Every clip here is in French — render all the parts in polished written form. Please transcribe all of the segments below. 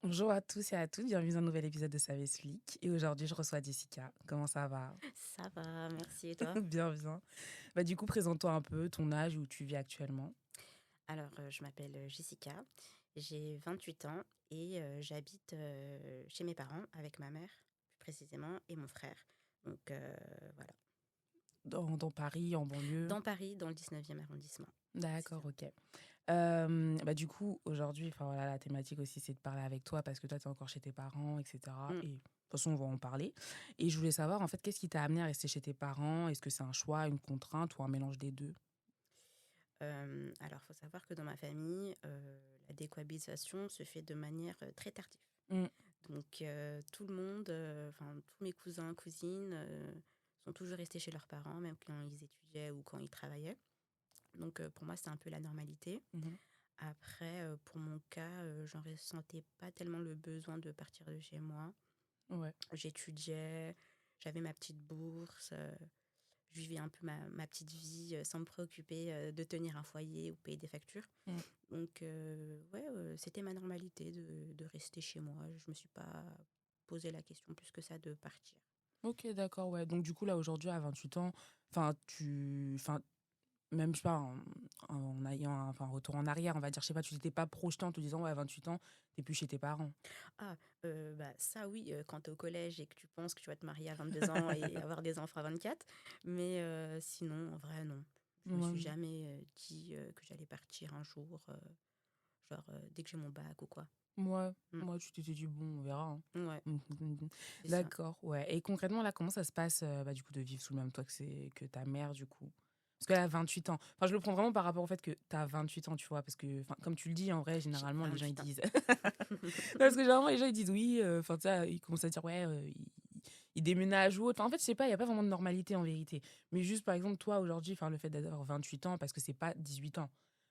Bonjour à tous et à toutes, bienvenue dans un nouvel épisode de Savez Leak. Et aujourd'hui, je reçois Jessica. Comment ça va? Ça va, merci. Et toi? Bien, bien. Bah, du coup, présente-toi un peu ton âge et où tu vis actuellement. Alors, je m'appelle Jessica, j'ai 28 ans et j'habite chez mes parents avec ma mère, plus précisément, et mon frère. Donc, voilà. Dans Paris, en banlieue. Dans Paris, dans le 19e arrondissement, D'accord, précisément. ok. Bah, du coup, aujourd'hui, enfin, voilà, la thématique aussi, c'est de parler avec toi parce que toi, tu es encore chez tes parents, etc. Mm. Et de toute façon, on va en parler. Et je voulais savoir, en fait, qu'est-ce qui t'a amené à rester chez tes parents? Est-ce que c'est un choix, une contrainte ou un mélange des deux? Alors, il faut savoir que dans ma famille, la décohabitation se fait de manière très tardive. Mm. Donc, tout le monde, enfin, tous mes cousins, cousines, sont toujours restés chez leurs parents, même quand ils étudiaient ou quand ils travaillaient. Donc, pour moi, c'était un peu la normalité. Mhm. Après, pour mon cas, j'en ressentais pas tellement le besoin de partir de chez moi. Ouais. J'étudiais, j'avais ma petite bourse, je vivais un peu ma petite vie sans me préoccuper de tenir un foyer ou payer des factures. Mm. Donc, ouais, c'était ma normalité de rester chez moi. Je me suis pas posé la question plus que ça de partir. Ok, d'accord, ouais. Donc, du coup, là, aujourd'hui, à 28 ans, enfin, même, je sais pas, en ayant un retour en arrière, on va dire, je sais pas, tu t'étais pas projeté en te disant, ouais, à 28 ans, t'es plus chez tes parents. Ah, bah, ça oui, quand tu es au collège et que tu penses que tu vas te marier à 22 ans et avoir des enfants à 24. Mais sinon, en vrai, non. Je me suis Ouais, jamais dit que j'allais partir un jour, genre dès que j'ai mon bac ou quoi. moi, Mm. moi, tu t'étais dit, bon, on verra, hein. Ouais, c'est ça. D'accord, ouais. Et concrètement, là, comment ça se passe, bah, du coup, de vivre sous le même toit que ta mère, du coup? Parce qu'elle a 28 ans. Enfin, je le prends vraiment par rapport au fait que tu as 28 ans, tu vois. Parce que, enfin, comme tu le dis, en vrai, J'ai généralement, les gens, ils 28 ans. disent. Parce que généralement, les gens, ils disent oui. Enfin, tu sais, ils commencent à dire, ouais, ils déménagent ou autre. Enfin, en fait, je sais pas, il n'y a pas vraiment de normalité en vérité. Mais juste, par exemple, toi, aujourd'hui, enfin, le fait d'avoir 28 ans, parce que c'est pas 18 ans.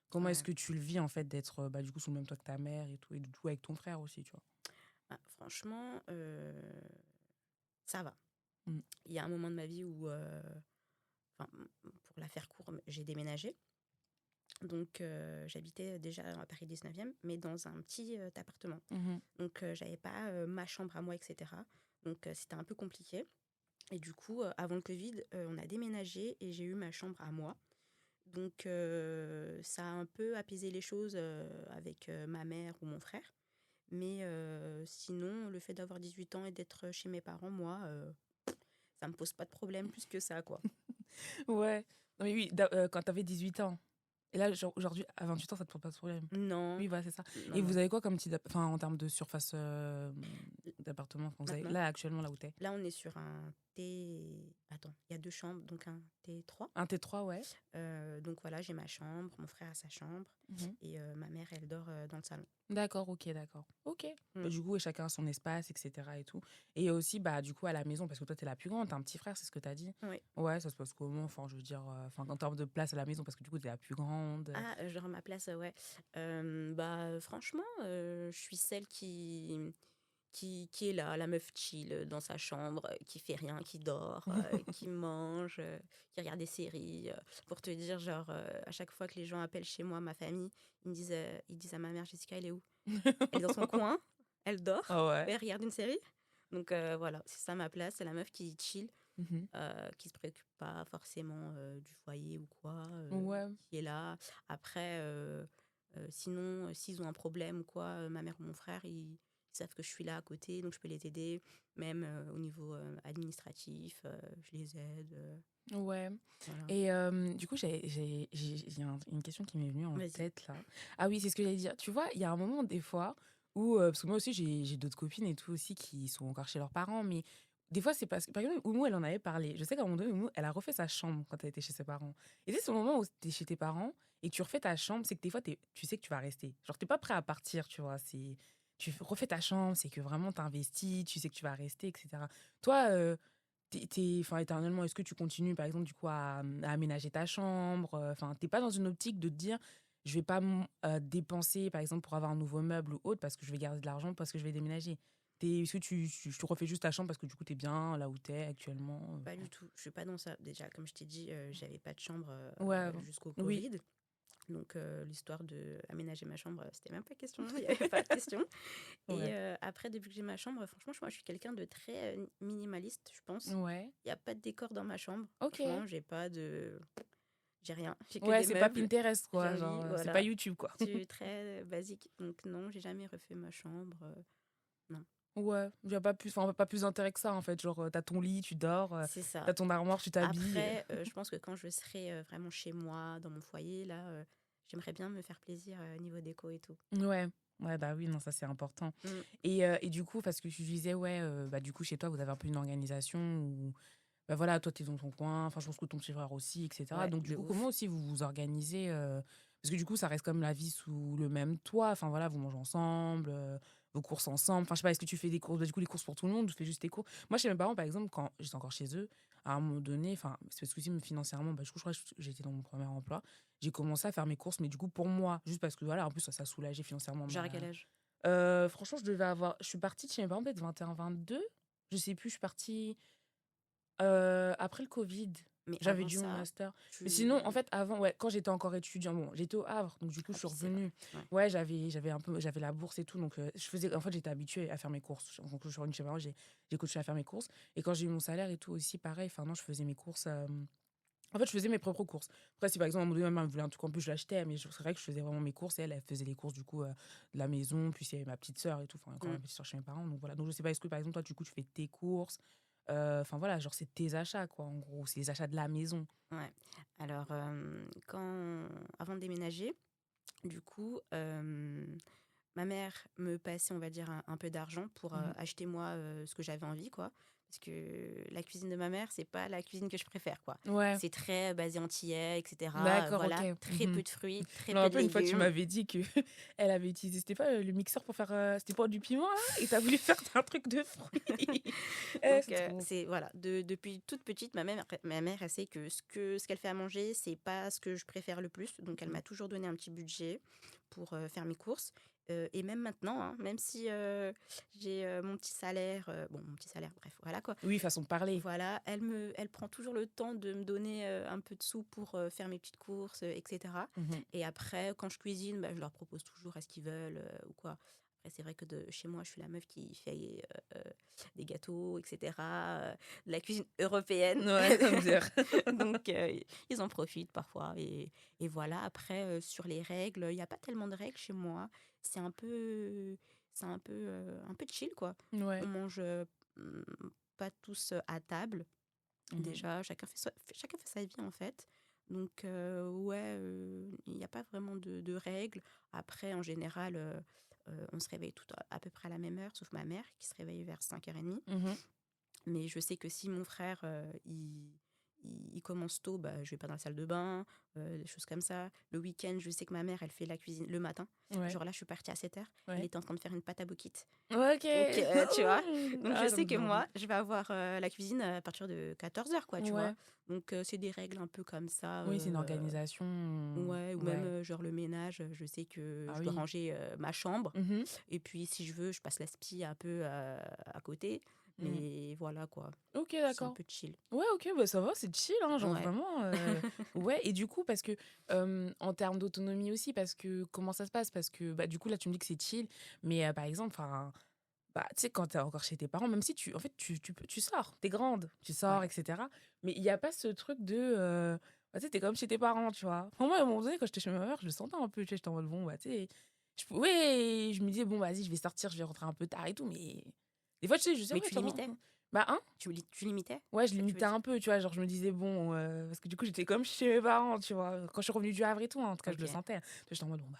Comment est-ce Ouais. que tu le vis, en fait, d'être, bah, du coup, sous le même toit que ta mère et du coup, avec ton frère aussi, tu vois? Ah, franchement, ça va. Mm. Il y a un moment de ma vie où, enfin, pour la faire court, j'ai déménagé. Donc, j'habitais déjà à Paris 19e, mais dans un petit appartement. Mhm. Donc, j'avais pas ma chambre à moi, etc. Donc, c'était un peu compliqué. Et du coup, avant le Covid, on a déménagé et j'ai eu ma chambre à moi. Donc, ça a un peu apaisé les choses avec ma mère ou mon frère. Mais sinon, le fait d'avoir 18 ans et d'être chez mes parents, moi, ça me pose pas de problème plus que ça, quoi. Ouais. Non, mais oui, quand t'avais 18 ans. Et là, genre, aujourd'hui, à 28 ans, ça te pose pas de problème. Non, Oui, voilà, c'est ça. non, Et non. vous avez quoi comme enfin, en termes de surface d'appartement, enfin, vous avez, Maintenant, là, actuellement, là où t'es? là, on est sur un T. Attends, il y a deux chambres, donc un T3. Un T3, ouais. Donc voilà, j'ai ma chambre, mon frère a sa chambre Mhm. et ma mère, elle dort dans le salon. D'accord, ok, d'accord. Ok. Mm. Bah, du coup, ouais, chacun a son espace, etc. et tout. Et aussi, bah, du coup, à la maison, parce que toi, t'es la plus grande, t'as un petit frère, c'est ce que t'as dit. Oui. Ouais, ça se passe comment? Enfin, je veux dire, enfin, en termes de place à la maison, parce que du coup, t'es la plus grande. Ah, genre ma place, ouais. Bah, franchement, je suis celle qui est là, la meuf chill dans sa chambre, qui fait rien, qui dort, qui mange, qui regarde des séries. Pour te dire, genre, à chaque fois que les gens appellent chez moi ma famille, ils disent à ma mère, Jessica, elle est où? Elle est dans son coin, elle dort, Ah ouais. elle regarde une série. Donc voilà, c'est ça ma place, c'est la meuf qui chill, Mhm. qui se préoccupe pas forcément du foyer ou quoi, Ouais. qui est là. Après, sinon, s'ils ont un problème ou quoi, ma mère ou mon frère, ils savent que je suis là à côté, donc je peux les aider, même au niveau administratif, je les aide. Ouais. Voilà. Et du coup, une question qui m'est venue en Vas-y. tête là. Ah oui, c'est ce que j'allais dire. Tu vois, il y a un moment, des fois, où. Parce que moi aussi, j'ai d'autres copines et tout aussi qui sont encore chez leurs parents. Mais des fois, c'est parce que. Par exemple, Oumou, elle en avait parlé. Je sais qu'à un moment donné, Oumou, elle a refait sa chambre quand elle était chez ses parents. Et c'est ce moment où t'es chez tes parents et tu refais ta chambre, c'est que des fois, tu sais que tu vas rester. Genre, t'es pas prêt à partir, tu vois. Tu refais ta chambre, c'est que vraiment t'investis, tu sais que tu vas rester, etc. Toi, enfin, éternellement, est-ce que tu continues, par exemple, du coup, à aménager ta chambre? Enfin, t'es pas dans une optique de te dire, je vais pas dépenser, par exemple, pour avoir un nouveau meuble ou autre, parce que je vais garder de l'argent, parce que je vais déménager. Est-ce que tu refais juste ta chambre parce que du coup, t'es bien là où t'es actuellement? Pas Enfin, du tout. Je suis pas dans ça. Déjà, comme je t'ai dit, j'avais pas de chambre ouais, jusqu'au oui. Covid. Donc, l'histoire d'aménager ma chambre, c'était même pas question, il n'y avait pas de question. Et Ouais. après, depuis que j'ai ma chambre, franchement, moi, je suis quelqu'un de très minimaliste, je pense. Ouais. Il n'y a pas de décor dans ma chambre. Ok. Franchement, j'ai rien. J'ai que Ouais, des c'est pas meubles Pinterest, quoi. jolis, Genre, c'est pas voilà. YouTube, quoi. Je suis très basique. Donc, non, j'ai jamais refait ma chambre. Non, Ouais, il y a pas plus, enfin, pas plus d'intérêt que ça, en fait. Genre, t'as ton lit, tu dors, c'est ça. t'as ton armoire, tu t'habilles. Après, je pense que quand je serai vraiment chez moi, dans mon foyer, là, j'aimerais bien me faire plaisir niveau déco et tout. Ouais. Ouais, bah oui, non, ça c'est important. Mm. Et du coup, parce que tu disais, ouais, bah du coup, chez toi, vous avez un peu une organisation où, bah voilà, toi, t'es dans ton coin, enfin, je pense que ton petit frère aussi, etc. Ouais, Donc, du de coup, comment ouf. aussi vous vous organisez parce que du coup, ça reste comme la vie sous le même toit. Enfin, voilà, vous mangez ensemble, vos courses ensemble. Enfin, je sais pas, est-ce que tu fais des courses, bah, du coup, les courses pour tout le monde, ou tu fais juste tes courses? Moi, chez mes parents, par exemple, quand j'étais encore chez eux, à un moment donné, enfin, c'est parce que aussi, financièrement, bah, du coup, je crois que j'étais dans mon premier emploi. J'ai commencé à faire mes courses, mais du coup, pour moi, juste parce que, voilà, en plus, ça soulageait financièrement Genre à quel âge? franchement, je suis partie de chez mes parents peut-être 21-22. Je sais plus, je suis partie après le Covid. Mais J'avais avant dû mon ça, master. Mais sinon, en tu... fait, avant, ouais, quand j'étais encore étudiant, bon, j'étais au Havre, donc du coup, Ah je suis oui, c'est vrai. revenue. Ouais. Ouais, j'avais la bourse et tout, donc en fait, j'étais habituée à faire mes courses. Donc, je suis revenue chez mes parents, j'ai continué à faire mes courses. Et quand j'ai eu mon salaire et tout aussi, pareil, enfin, non, je faisais mes courses. En fait, je faisais mes propres courses. Après, si par exemple, à un moment donné, ma maman voulait un truc en plus, je l'achetais, mais c'est vrai que je faisais vraiment mes courses et elle faisait les courses du coup de la maison. Puis il y avait ma petite sœur et tout, enfin, encore Mm. ma petite sœur chez mes parents. Donc voilà. Donc je sais pas, est-ce que par exemple, toi, du coup, tu fais tes courses enfin voilà, genre c'est tes achats, quoi, en gros. C'est les achats de la maison. Ouais. Alors, avant de déménager, du coup, ma mère me passait, on va dire, un peu d'argent pour Mhm. acheter moi ce que j'avais envie, quoi. Parce que la cuisine de ma mère, c'est pas la cuisine que je préfère, quoi. Ouais, C'est très basé antillais, etc. d'accord, ok. Voilà, très Mhm. peu de fruits, très Je me peu de rappelle une fois, tu légumes. m'avais dit que elle avait utilisé, c'était pas le mixeur pour faire, c'était pas du piment là, et t'as voulu faire un truc de fruits. Donc, C'est trop. c'est voilà, depuis toute petite, ma mère, elle sait que ce qu'elle fait à manger, c'est pas ce que je préfère le plus. Donc, elle m'a toujours donné un petit budget pour faire mes courses. Et même maintenant, hein, même si j'ai mon petit salaire, bon, mon petit salaire, bref, voilà quoi. Oui, façon de parler. Voilà, elle prend toujours le temps de me donner un peu de sous pour faire mes petites courses, etc. Mhm. Et après, quand je cuisine, bah, je leur propose toujours à ce qu'ils veulent ou quoi. Après, c'est vrai que chez moi, je suis la meuf qui fait des gâteaux, etc. De la cuisine européenne. Ouais, ça me dire. Donc, ils en profitent parfois. Et voilà, après, sur les règles, il n'y a pas tellement de règles chez moi. C'est un peu, un peu chill, quoi. On Ouais. mange pas tous à table. Mhm. Déjà, chacun fait sa vie, en fait. Donc, ouais, il n'y a pas vraiment de règles. Après, en général, on se réveille tout à peu près à la même heure, sauf ma mère qui se réveille vers 5h30. Mhm. Mais je sais que si mon frère, il commence tôt, bah, je vais pas dans la salle de bain, des choses comme ça. Le week-end, je sais que ma mère, elle fait la cuisine le matin. Ouais. Genre là, je suis partie à 7h. Elle Ouais. était en train de faire une pâte à bouquite. Ok. Donc, tu vois. Donc, je Ah, ça sais me que donne envie. moi, je vais avoir la cuisine à partir de 14h, quoi, tu vois. Ouais. Donc, c'est des règles un peu comme ça. Oui, c'est une organisation. Ouais, ou même Ouais. genre le ménage, je sais que Ah je dois oui. ranger ma chambre. Mhm. Et puis, si je veux, je passe l'aspi un peu à côté. Mm. Mais voilà, quoi. Ok, C'est un d'accord. peu chill. Ouais, ok, bah ça va, c'est chill, hein, genre Ouais. vraiment. Ouais, et du coup, parce que en termes d'autonomie aussi, parce que comment ça se passe? Parce que bah, du coup, là, tu me dis que c'est chill, mais par exemple, enfin, bah, tu sais, quand t'es encore chez tes parents, même si en fait, tu sors, t'es grande, tu sors, Ouais. etc. Mais il n'y a pas ce truc de. Bah, tu sais, t'es comme chez tes parents, tu vois. Enfin, moi, à un moment donné, quand j'étais chez ma mère, je le sentais un peu, tu sais, j'étais en mode, bon, bah, tu sais. Ouais, je me disais, bon, vas-y, je vais sortir, je vais rentrer un peu tard et tout, mais. Des fois, tu sais, je sais, Mais ouais, tu tu vois. limitais? Bah, hein? Tu limitais? Ouais, je C'est ça que tu veux limitais dire? un peu, tu vois, genre je me disais bon parce que du coup, j'étais comme chez mes parents, tu vois. Quand je suis revenue du Havre et tout, hein, en tout cas, je le Ok, sentais. Tu vois, j'étais en mode bon bah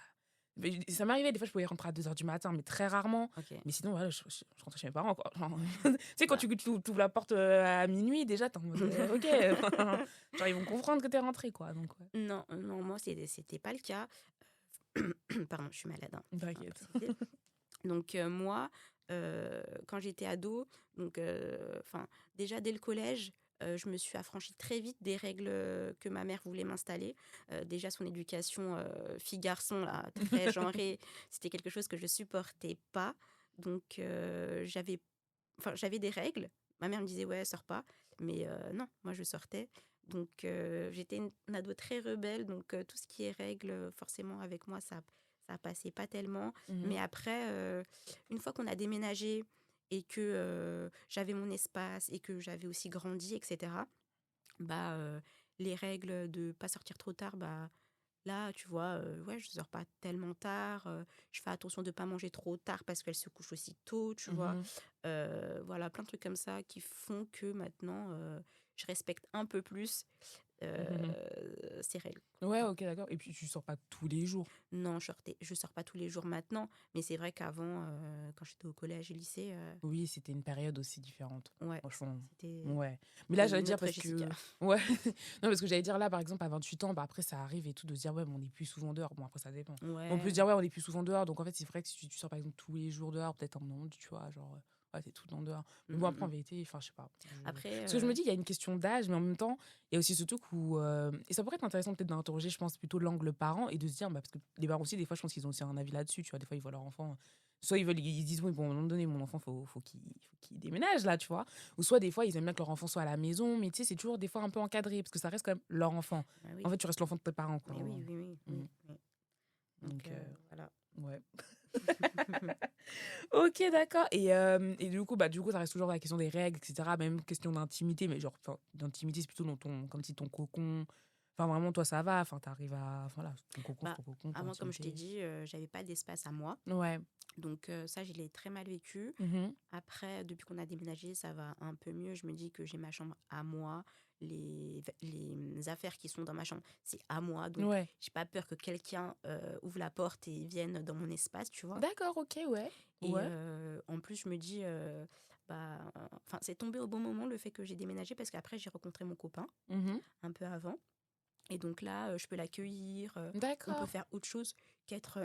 mais ça m'arrivait des fois je pouvais rentrer à 2h du matin, mais très rarement. ok. Mais sinon voilà, je rentrais chez mes parents quoi. Genre, tu sais quand Bah. tu ouvres la porte à minuit déjà, t'es en mode OK, enfin, genre ils vont comprendre que t'es rentrée quoi. Donc ouais. Non, non, moi, c'était pas le cas. Pardon, je suis malade, hein, je tiens à T'inquiète. préciser. Donc, moi, quand j'étais ado, donc, enfin, déjà dès le collège, je me suis affranchie très vite des règles que ma mère voulait m'installer. Déjà, son éducation fille-garçon, là, très genrée, c'était quelque chose que je supportais pas. Donc, j'avais des règles. Ma mère me disait, ouais, sors pas. Mais non, moi, je sortais. Donc, j'étais une ado très rebelle. Donc, tout ce qui est règles, forcément, avec moi, ça passait pas tellement. Mhm. Mais après, une fois qu'on a déménagé et que j'avais mon espace et que j'avais aussi grandi, etc., bah, les règles de pas sortir trop tard, bah, là, tu vois, ouais, je sors pas tellement tard. Je fais attention de pas manger trop tard parce qu'elle se couche aussi tôt, tu vois. Mhm. Voilà, plein de trucs comme ça qui font que maintenant, je respecte un peu plus Mhm. ces règles. Ouais, ok, d'accord. Et puis tu sors pas tous les jours. Non, je sors pas tous les jours maintenant, mais c'est vrai qu'avant, quand j'étais au collège et lycée, Oui, c'était une période aussi différente. ouais, Franchement. c'était Ouais. Mais là, j'allais une dire autre parce Jessica. que. Ouais. Non, parce que j'allais dire là, par exemple, à 28 ans, bah après, ça arrive et tout, de se dire, ouais, mais on est plus souvent dehors. Bon, après, ça dépend. On peut se Ouais. dire, ouais, on est plus souvent dehors. Donc, en fait, c'est vrai que si tu sors, par exemple, tous les jours dehors, peut-être un moment, tu vois, genre, ouais, t'es tout le temps dehors. Mm, Mais bon, mm, après, en mm. vérité, enfin, je sais pas. Après, Parce que je me dis, il y a une question d'âge, mais en même temps, il y a aussi ce truc où. Et ça pourrait être intéressant, peut-être, d'interroger, je pense, plutôt l'angle parent et de se dire, bah, parce que les parents aussi, des fois, je pense qu'ils ont aussi un avis là-dessus, tu vois. Des fois, ils voient leur enfant. Soit ils se disent, oui, bon, à un moment donné, mon enfant, faut qu'il déménage, là, tu vois. Ou soit, des fois, ils aiment bien que leur enfant soit à la maison, mais tu sais, c'est toujours des fois un peu encadré, parce que ça reste quand même leur enfant. bah En oui, fait, tu restes l'enfant de tes parents, quoi. mais oui, oui, oui, oui, Mhm. oui. Donc, Donc, voilà. ouais. Ok, d'accord. Et du coup, ça reste toujours la question des règles, etc. Même question d'intimité, mais genre, enfin, d'intimité, c'est plutôt dans comme si ton cocon. Enfin, vraiment, toi, ça va. Enfin, t'arrives à. Voilà, ton cocon, c'est Bah, ton cocon, ton avant, comme je t'ai intimité. dit, j'avais pas d'espace à moi. Ouais. Donc, ça, je l'ai très mal vécu. Mhm. Après, depuis qu'on a déménagé, ça va un peu mieux. Je me dis que j'ai ma chambre à moi. Les affaires qui sont dans ma chambre, c'est à moi. Donc, Ouais. j'ai pas peur que quelqu'un ouvre la porte et vienne dans mon espace, tu vois. D'accord, ok, ouais. Et Ouais. en plus, je me dis, bah, enfin, c'est tombé au bon moment le fait que j'ai déménagé parce qu'après, j'ai rencontré mon copain Mhm. un peu avant. Et donc là, je peux l'accueillir. On peut D'accord. faire autre chose qu'être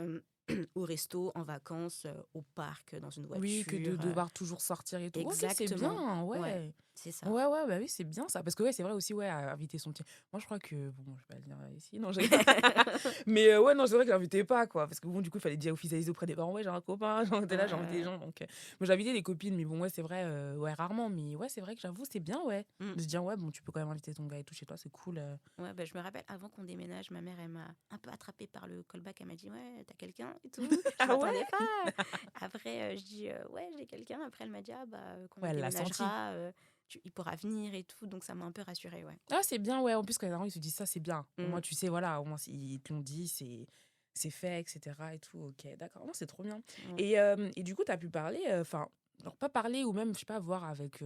au resto, en vacances, au parc, dans une Oui, que de voiture. devoir toujours sortir et tout. Ok, c'est Exactement. bien, Ouais, ouais. c'est ça. Ouais, ouais, bah oui, c'est bien ça. Parce que ouais, c'est vrai aussi, ouais, à inviter son petit. Moi, je crois que. Bon, je vais pas le dire ici, non, mais ouais, non, c'est vrai que j'invitais pas, quoi. Parce que bon, du coup, il fallait déjà officialiser auprès des parents. Ouais, j'ai un copain, genre, t'es là, j'ai invité des Ouais. gens. Donc, moi, j'invitais des copines, mais bon, ouais, c'est vrai, ouais, rarement. Mais ouais, c'est vrai que j'avoue, c'est bien, ouais. Mm. De se dire, ouais, bon, tu peux quand même inviter ton gars et tout chez toi, c'est cool. Ouais, bah, je me rappelle, avant qu'on déménage, ma mère, elle m'a un peu attrapée par le callback. Elle m'a dit, ouais, t'as quelqu'un et tout. Je Ah ouais? m'attendais pas. Après, je dis, ouais, j'ai quelqu'un. Après, elle m'a dit, ah, bah, quand Ouais, on elle l'a senti. déménagera, il pourra venir et tout. Donc, ça m'a un peu rassurée, ouais. Ah, c'est bien, ouais. En plus, quand les parents, ils se disent ça, c'est bien. Au Mm. moins, tu sais, voilà, au moins, ils te l'ont dit, c'est fait, etc. Et tout, ok, d'accord. Non, c'est trop bien. Ouais. Et du coup, tu as pu parler, enfin, alors pas parler ou même, je sais pas, voir avec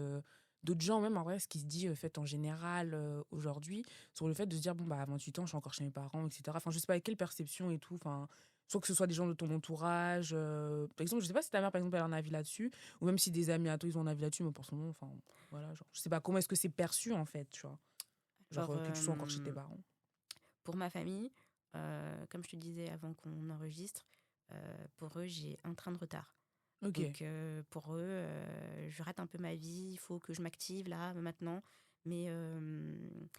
d'autres gens, même en vrai, ce qui se dit, fait en général aujourd'hui, sur le fait de se dire, bon, bah, à 28 ans, je suis encore chez mes parents, etc. Enfin, je sais pas, avec quelle perception et tout, enfin, soit que ce soit des gens de ton entourage. Par exemple, je sais pas si ta mère, par exemple, elle a un avis là-dessus, ou même si des amis à toi, ils ont un avis là-dessus, mais pour ce moment, enfin, voilà, genre, je sais pas, comment est-ce que c'est perçu, en fait, tu vois. Genre Alors, que tu sois encore chez tes parents. pour ma famille, comme je te disais avant qu'on enregistre, pour eux, j'ai un train de retard. Ok. Donc, pour eux, je rate un peu ma vie, il faut que je m'active là, maintenant. Mais,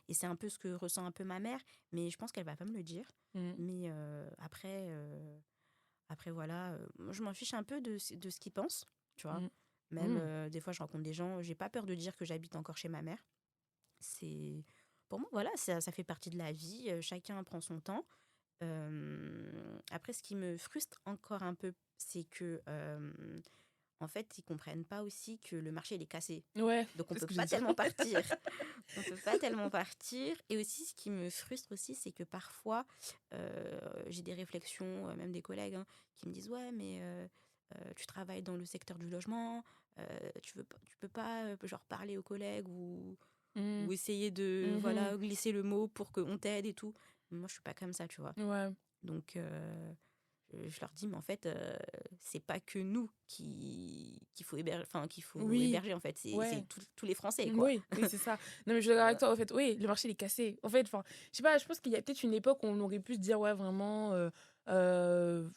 et c'est un peu ce que ressent un peu ma mère, mais je pense qu'elle va pas me le dire. Mm. Mais après voilà, moi, je m'en fiche un peu de ce qu'ils pensent, tu vois. Mm. Même Mm. des fois, je rencontre des gens, j'ai pas peur de dire que j'habite encore chez ma mère. C'est pour moi, voilà, ça fait partie de la vie, chacun prend son temps. Après, ce qui me frustre encore un peu, c'est que en fait, ils comprennent pas aussi que le marché il est cassé. Ouais, Donc on c'est ce peut que j'ai pas dit. tellement partir. On peut pas tellement partir. Et aussi, ce qui me frustre aussi, c'est que parfois, j'ai des réflexions, même des collègues, hein, qui me disent ouais, mais tu travailles dans le secteur du logement, tu peux pas genre parler aux collègues Mm. ou essayer de Mhm. voilà glisser le mot pour qu'on t'aide et tout. Moi, je suis pas comme ça, tu vois. Ouais. Donc je leur dis mais en fait c'est pas que nous qu'il faut héberger, enfin qu'il faut Oui. héberger en fait, c'est Ouais. tous les Français quoi. Oui, oui, c'est ça. Non, mais je suis d'accord avec toi. En fait, oui, le marché, il est cassé. En fait, enfin, je sais pas, je pense qu'il y a peut-être une époque où on aurait pu se dire, ouais, vraiment, euh,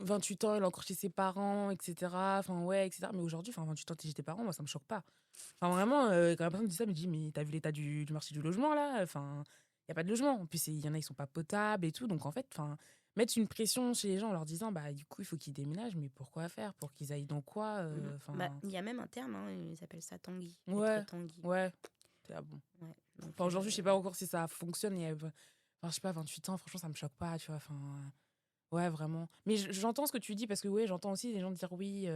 28 ans, il est encore chez ses parents, etc. Enfin, ouais, etc. Mais aujourd'hui, enfin, 28 ans, t'es chez tes parents, moi, ça me choque pas. Enfin, vraiment, quand la personne me dit ça, elle me dit, mais t'as vu l'état du marché du logement, là? Enfin, il n'y a pas de logement. En plus, il y en a, ils sont pas potables et tout. Donc, en fait, enfin, mettre une pression chez les gens en leur disant, bah, du coup, il faut qu'ils déménagent, mais pourquoi faire? Pour qu'ils aillent dans quoi? Mhm. Bah Enfin, il y a même un terme, hein, ils appellent ça Tanguy, être ouais, Tanguy. ouais. C'est ah bon. Ouais. Donc, Enfin, aujourd'hui, je sais pas encore si ça fonctionne. Enfin, je sais pas, 28 ans, franchement, ça me choque pas, tu vois. Enfin, ouais, vraiment. Mais j'entends ce que tu dis parce que, ouais, j'entends aussi des gens dire oui,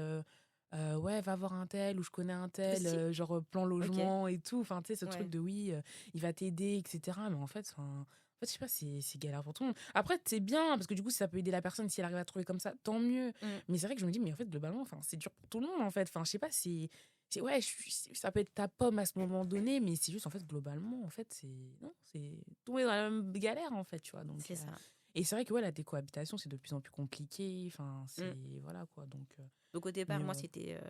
ouais, va voir un tel ou je connais un tel, aussi, genre plan ok, logement et tout. Enfin, tu sais, ce truc ouais. de oui, il va t'aider, etc. Mais en fait, je sais pas, c'est galère pour tout le monde. Après, c'est bien parce que du coup, si ça peut aider la personne, si elle arrive à trouver comme ça, tant mieux. Mm, Mais c'est vrai que je me dis, mais en fait, globalement, enfin, c'est dur pour tout le monde, en fait. Enfin, je sais pas, ouais, ça peut être ta pomme à ce moment donné, mais c'est juste, en fait, globalement, en fait, non, tout le monde est dans la même galère, en fait, tu vois. c'est ça. Et c'est vrai que, ouais, la décohabitation, c'est de plus en plus compliqué. Enfin, Mm. voilà, quoi. Donc, au départ, Mais moi, c'était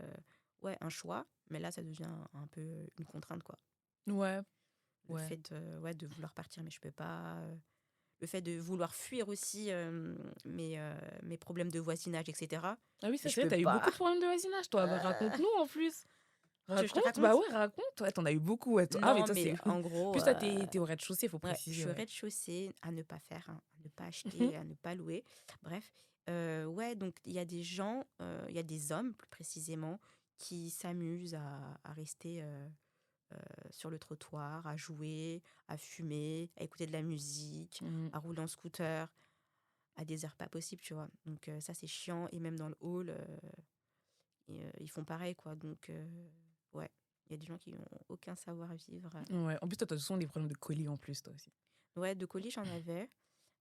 ouais, un choix, mais là, ça devient un peu une contrainte, quoi. ouais, Le ouais. fait ouais, de vouloir partir, mais je peux pas. Le fait de vouloir fuir aussi mes problèmes de voisinage, etc. Ah oui, Mais ça, je c'est vrai, peux t'as eu pas. beaucoup de problèmes de voisinage, toi. Bah, Euh, raconte-nous, en plus. Tu veux que je te Raconte, bah raconte? ouais, raconte. Ouais, t'en as eu beaucoup, ouais. Ah, mais Non, toi, mais c'est. en gros, Plus, toi, t'es au rez-de-chaussée, faut ouais, je préciser, suis au ouais. rez-de-chaussée, à ne pas faire, hein, à ne pas Mhm. acheter, à ne pas louer. Bref, ouais, donc il y a des gens, il y a des hommes plus précisément, qui s'amusent à rester sur le trottoir, à jouer, à fumer, à écouter de la musique, Mhm. à rouler en scooter, à des heures pas possibles, tu vois. Donc ça, c'est chiant. Et même dans le hall, ils font pareil, quoi. Donc, ouais, il y a des gens qui n'ont aucun savoir-vivre. Ouais. En plus, toi, t'as souvent des problèmes de colis en plus, toi aussi. Ouais, de colis, j'en avais.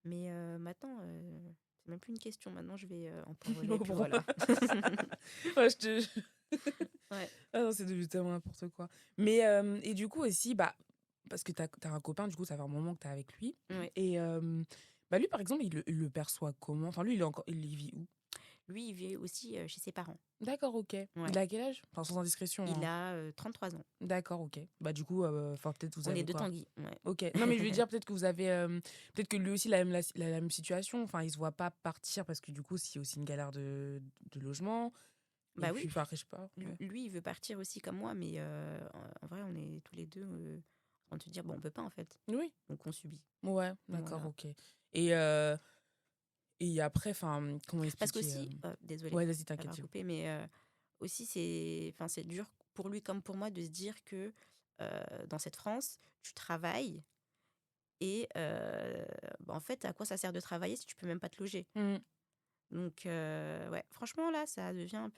Mais maintenant, c'est même plus une question. Maintenant, je vais en point relais, puis Bon. voilà. Ouais, je te. Ouais, Ah non, c'est devenu tellement n'importe quoi. Mais, et du coup aussi, bah, parce que t'as un copain, du coup, ça fait un moment que t'es avec lui. ouais. Et, bah, lui, par exemple, il le perçoit comment? Enfin, lui, il y vit où? Lui, il vit aussi chez ses parents. D'accord, ok. Ouais. Il a quel âge? Enfin, sans indiscrétion, Il hein. a 33 ans. D'accord, ok. Bah, du coup, enfin, peut-être vous On est avez deux quoi? Tanguy. Ouais. Ok. Non, mais je veux dire, peut-être que vous avez. Peut-être que lui aussi, la même situation. Enfin, il se voit pas partir parce que du coup, c'est aussi une galère de logement. Et Bah oui, puis, enfin, je sais pas. lui, Ouais. lui, il veut partir aussi comme moi, mais en vrai, on est tous les deux en train de se dire, bon, on peut pas en fait. Oui. Donc on subit. Ouais, d'accord, Voilà. ok. Et, après, enfin, comment Parce expliquer qu'aussi, désolée Ouais, vas-y, t'inquiète. d'avoir coupé, mais aussi c'est dur pour lui comme pour moi de se dire que dans cette France, tu travailles et bah, en fait, à quoi ça sert de travailler si tu peux même pas te loger? Mmh, Donc ouais, franchement là, ça devient un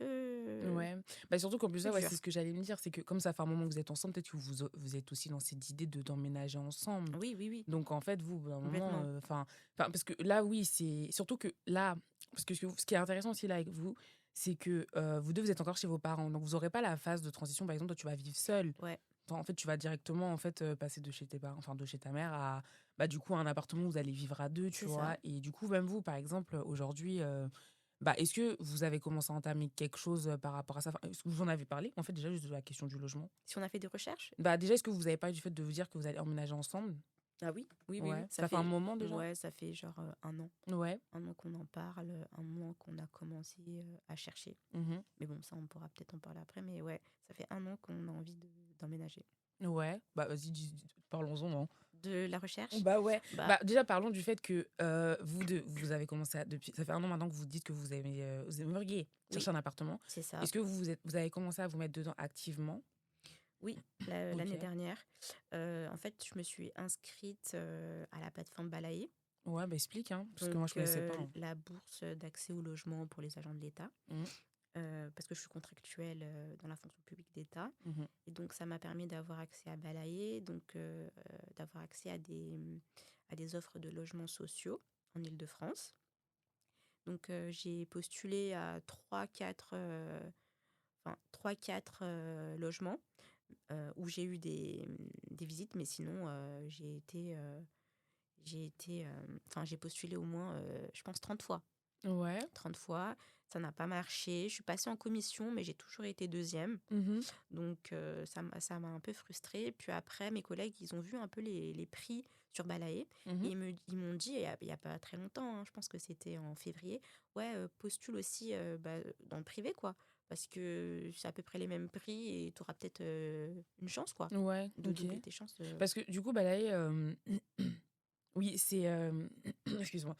ouais. Bah, surtout qu'en plus, peu ouais, c'est dur. ce que j'allais me dire, c'est que comme ça fait un moment que vous êtes ensemble, peut-être que vous êtes aussi dans cette idée d'emménager ensemble. Oui, oui, oui, Donc, en fait, vous, à un moment, complètement. parce que là, oui, c'est surtout que là, parce que ce qui est intéressant aussi là avec vous, c'est que vous deux, vous êtes encore chez vos parents. Donc, vous n'aurez pas la phase de transition. Par exemple, toi, tu vas vivre seul. Ouais. Enfin, en fait, tu vas directement en fait passer de chez tes parents, enfin de chez ta mère à bah du coup un appartement où vous allez vivre à deux, tu C'est ça. vois. Et du coup, même vous, par exemple, aujourd'hui, bah est-ce que vous avez commencé à entamer quelque chose par rapport à ça? Enfin, est-ce que vous en avez parlé en fait déjà juste de la question du logement? Si on a fait des recherches? Bah déjà, est-ce que vous avez parlé du fait de vous dire que vous allez emménager ensemble? Ah oui, oui, oui, Ouais, oui. Ça ça fait un fait, moment déjà. ouais, ça fait genre un an. Ouais. Un an qu'on en parle, un mois qu'on a commencé à chercher. Mhm. Mais bon, ça, on pourra peut-être en parler après. Mais ouais, ça fait un an qu'on a envie d'emménager. Ouais. Bah vas-y, parlons-en, hein. De la recherche? Bah ouais. Bah Bah déjà parlons du fait que vous deux, vous avez commencé depuis ça fait un an maintenant que vous dites que vous aimeriez oui, chercher un appartement. c'est ça. Est-ce que vous avez commencé à vous mettre dedans activement? Oui, l'année OK. dernière. En fait, je me suis inscrite à la plateforme Balaé, Ouais, bah explique hein, parce que donc moi je connaissais pas, hein. la bourse d'accès au logement pour les agents de l'État, Mmh. parce que je suis contractuelle dans la fonction publique d'État. Mmh. Et donc, ça m'a permis d'avoir accès à Balaé, donc d'avoir accès à des offres de logements sociaux en Île-de-France. Donc, j'ai postulé à 3-4 logements où j'ai eu des visites, mais sinon, j'ai postulé au moins, je pense, 30 fois. Ouais. 30 fois, ça n'a pas marché. Je suis passée en commission, mais j'ai toujours été deuxième. Mmh. Donc, ça m'a un peu frustrée. Puis après, mes collègues, ils ont vu un peu les prix sur Balaé. Et Mmh. ils m'ont dit, il y a pas très longtemps, hein, je pense que c'était en février, ouais, postule aussi dans le privé, quoi. Parce que c'est à peu près les mêmes prix et tu auras peut-être une chance, quoi, Ouais, de OK. doubler tes chances. Parce que du coup, bah là, oui, c'est excuse-moi.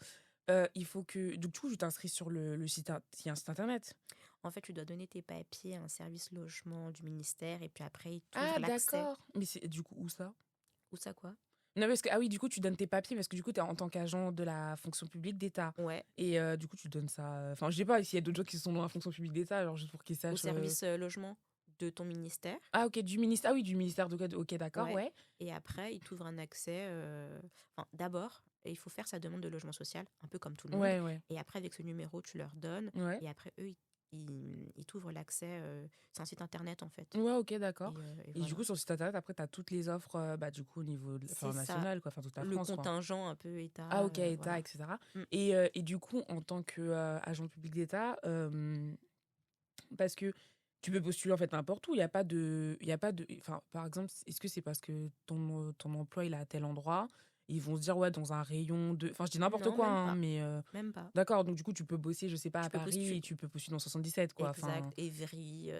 Il faut que du coup, je t'inscris sur le site il y a un site internet? En fait, tu dois donner tes papiers à un service logement du ministère et puis après, ils Ah t'ouvrent l'accès d'accord! Mais c'est du coup où ça? Où ça, quoi? Non, parce que, ah oui, du coup, tu donnes tes papiers parce que du coup, tu es en tant qu'agent de la fonction publique d'État. Ouais, Et du coup, tu donnes ça. Enfin, je sais pas s'il y a d'autres gens qui sont dans la fonction publique d'État, alors juste pour qu'ils au sachent. service logement de ton ministère. Ah, ok, du ministère. Ah oui, du ministère de quoi? Ok, d'accord, Ouais. ouais. Et après, il t'ouvre un accès. Enfin, d'abord, il faut faire sa demande de logement social, un peu comme tout le monde. Ouais, ouais. Et après, avec ce numéro, tu leur donnes. Ouais. Et après, eux, ils t'ouvrent l'accès. C'est un site internet, en fait. Ouais, ok, d'accord. Et Et du voilà. coup, sur le site internet, après, tu as toutes les offres, bah, du coup, au niveau C'est ça, national, quoi, enfin, toute la le France, quoi. contingent un peu Ah, État. ok, État, Voilà. etc. Mm. Et du coup, en tant qu'agent public d'État, parce que tu peux postuler en fait n'importe où, il y a pas de, il y a pas de, enfin, par exemple, est-ce que c'est parce que ton emploi il est à tel endroit, ils vont se dire ouais dans un rayon de, enfin je dis n'importe Non, quoi, même hein, pas. mais Même pas. d'accord, donc du coup tu peux bosser, je sais pas Tu à peux Paris postuler. et tu peux postuler dans 77 quoi, Exact. enfin. Évry,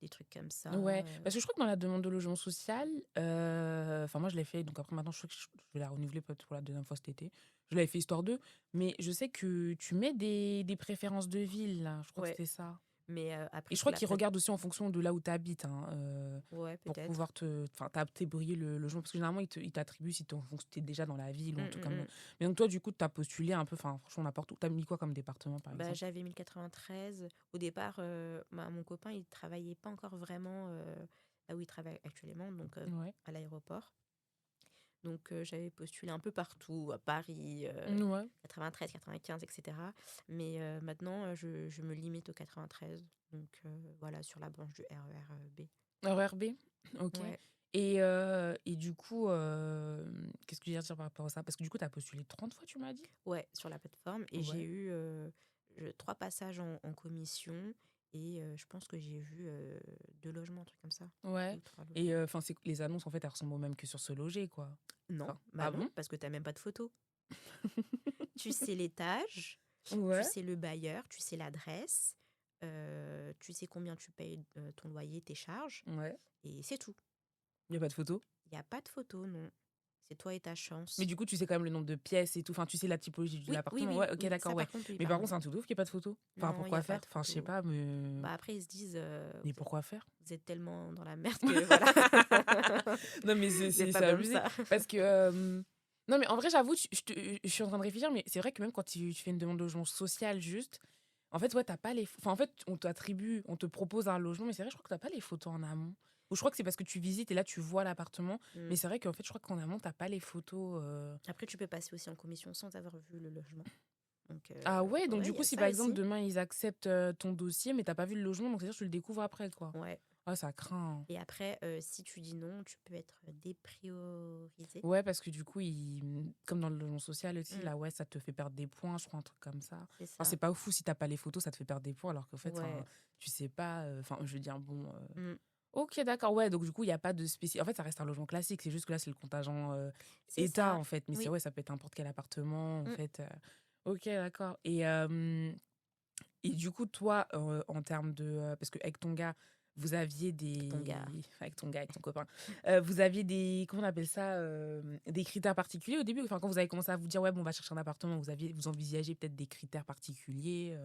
des trucs comme ça. Ouais, parce que je crois que dans la demande de logement social, enfin moi je l'ai fait, donc après maintenant je crois que je vais la renouveler peut-être pour la deuxième fois cet été. Je l'avais fait histoire d'eux, mais je sais que tu mets des préférences de ville, là. Je crois que Ouais. c'était ça. Mais Et après, je pour crois la qu'ils regardent aussi en fonction de là où tu habites, hein, Ouais, pour peut-être. pouvoir enfin, t'attribuer le logement. Parce que généralement, ils t'attribuent si t'es déjà dans la ville ou Mm, un truc mm, comme ça. mm. Mais donc toi, du coup, tu as postulé un peu, enfin, franchement, n'importe où. Tu as mis quoi comme département, par Bah, exemple? j'avais mis le 93. Au départ, mon copain, il travaillait pas encore vraiment là où il travaille actuellement, donc Ouais. à l'aéroport. Donc j'avais postulé un peu partout, à Paris, Ouais. 93, 95, etc. Mais maintenant, je me limite au 93. Donc voilà, sur la branche du RER B. RERB? Ok. Ouais, Et du coup, qu'est-ce que je veux dire par rapport à ça? Parce que du coup, tu as postulé 30 fois, tu m'as dit? ouais, sur la plateforme. Et j'ai Ouais. eu 3 passages en commission. Et je pense que j'ai vu 2 logements, un truc comme ça. Ouais. 2 ou 3 logements. Et enfin, les annonces, en fait, elles ressemblent au même que sur Ce Loger, quoi. Non, Enfin, bah ah non, bon? parce que t'as même pas de photo. Tu sais l'étage, tu Ouais. sais le bailleur, tu sais l'adresse, tu sais combien tu payes ton loyer, tes charges, Ouais. et c'est tout. Il n'y a pas de photo? Il n'y a pas de photo, non. C'est toi et ta Mais chance. du coup, tu sais quand même le nombre de pièces et tout. Enfin, tu sais la typologie de Oui, oui, l'appartement. oui, Ouais, ok, oui, d'accord, ça ouais. par contre, oui, Mais par contre, pardon. c'est un tout ouf qu'il n'y ait pas de photo. Enfin, Non, il n'y pourquoi a pas faire? de Enfin, je sais photo. pas, mais. Bah après, ils se disent, Mais pourquoi faire? vous êtes tellement dans la merde que voilà. Non, mais Vous n'êtes pas c'est comme abusé. ça. Parce que. Non, mais en vrai, j'avoue, je suis en train de réfléchir, mais c'est vrai que même quand tu fais une demande de logement social, juste. En fait, ouais, t'as pas les. Enfin, en fait, on t'attribue, on te propose un logement, mais c'est vrai, je crois que t'as pas les photos en amont. Ou je crois que c'est parce que tu visites et là, tu vois l'appartement. Mm. Mais c'est vrai qu'en fait, je crois qu'en amont, t'as pas les photos. Après, tu peux passer aussi en commission sans avoir vu le logement. Donc, Ah ouais, donc ouais, du il y coup, a si par ça exemple aussi. demain ils acceptent ton dossier, mais t'as pas vu le logement, donc c'est-à-dire que tu le découvres après, quoi. Ouais. Ah, ça craint. Et après, si tu dis non, tu peux être dépriorisé. Ouais, parce que du coup, comme dans le logement social aussi, Mm, là, ouais, ça te fait perdre des points, je crois, un truc comme ça. c'est Enfin, ça. c'est pas fou si t'as pas les photos, ça te fait perdre des points, alors qu'en fait, Ouais. enfin, tu sais pas. Enfin, je veux dire, bon. Mm, Ok, d'accord, ouais, donc du coup, il n'y a pas de spécial. En fait, ça reste un logement classique, c'est juste que là, c'est le contingent c'est État, ça. en fait. Mais c'est Oui. ouais, ça peut être n'importe quel appartement, en Mm. fait. Ok, d'accord. Et du coup, toi, en termes de. Parce qu'avec ton gars, vous aviez Ton gars. des. Avec ton gars, avec ton copain, vous aviez des. Comment on appelle ça? Des critères particuliers au début? Enfin, quand vous avez commencé à vous dire, ouais, bon, on va chercher un appartement, vous envisagez peut-être des critères particuliers?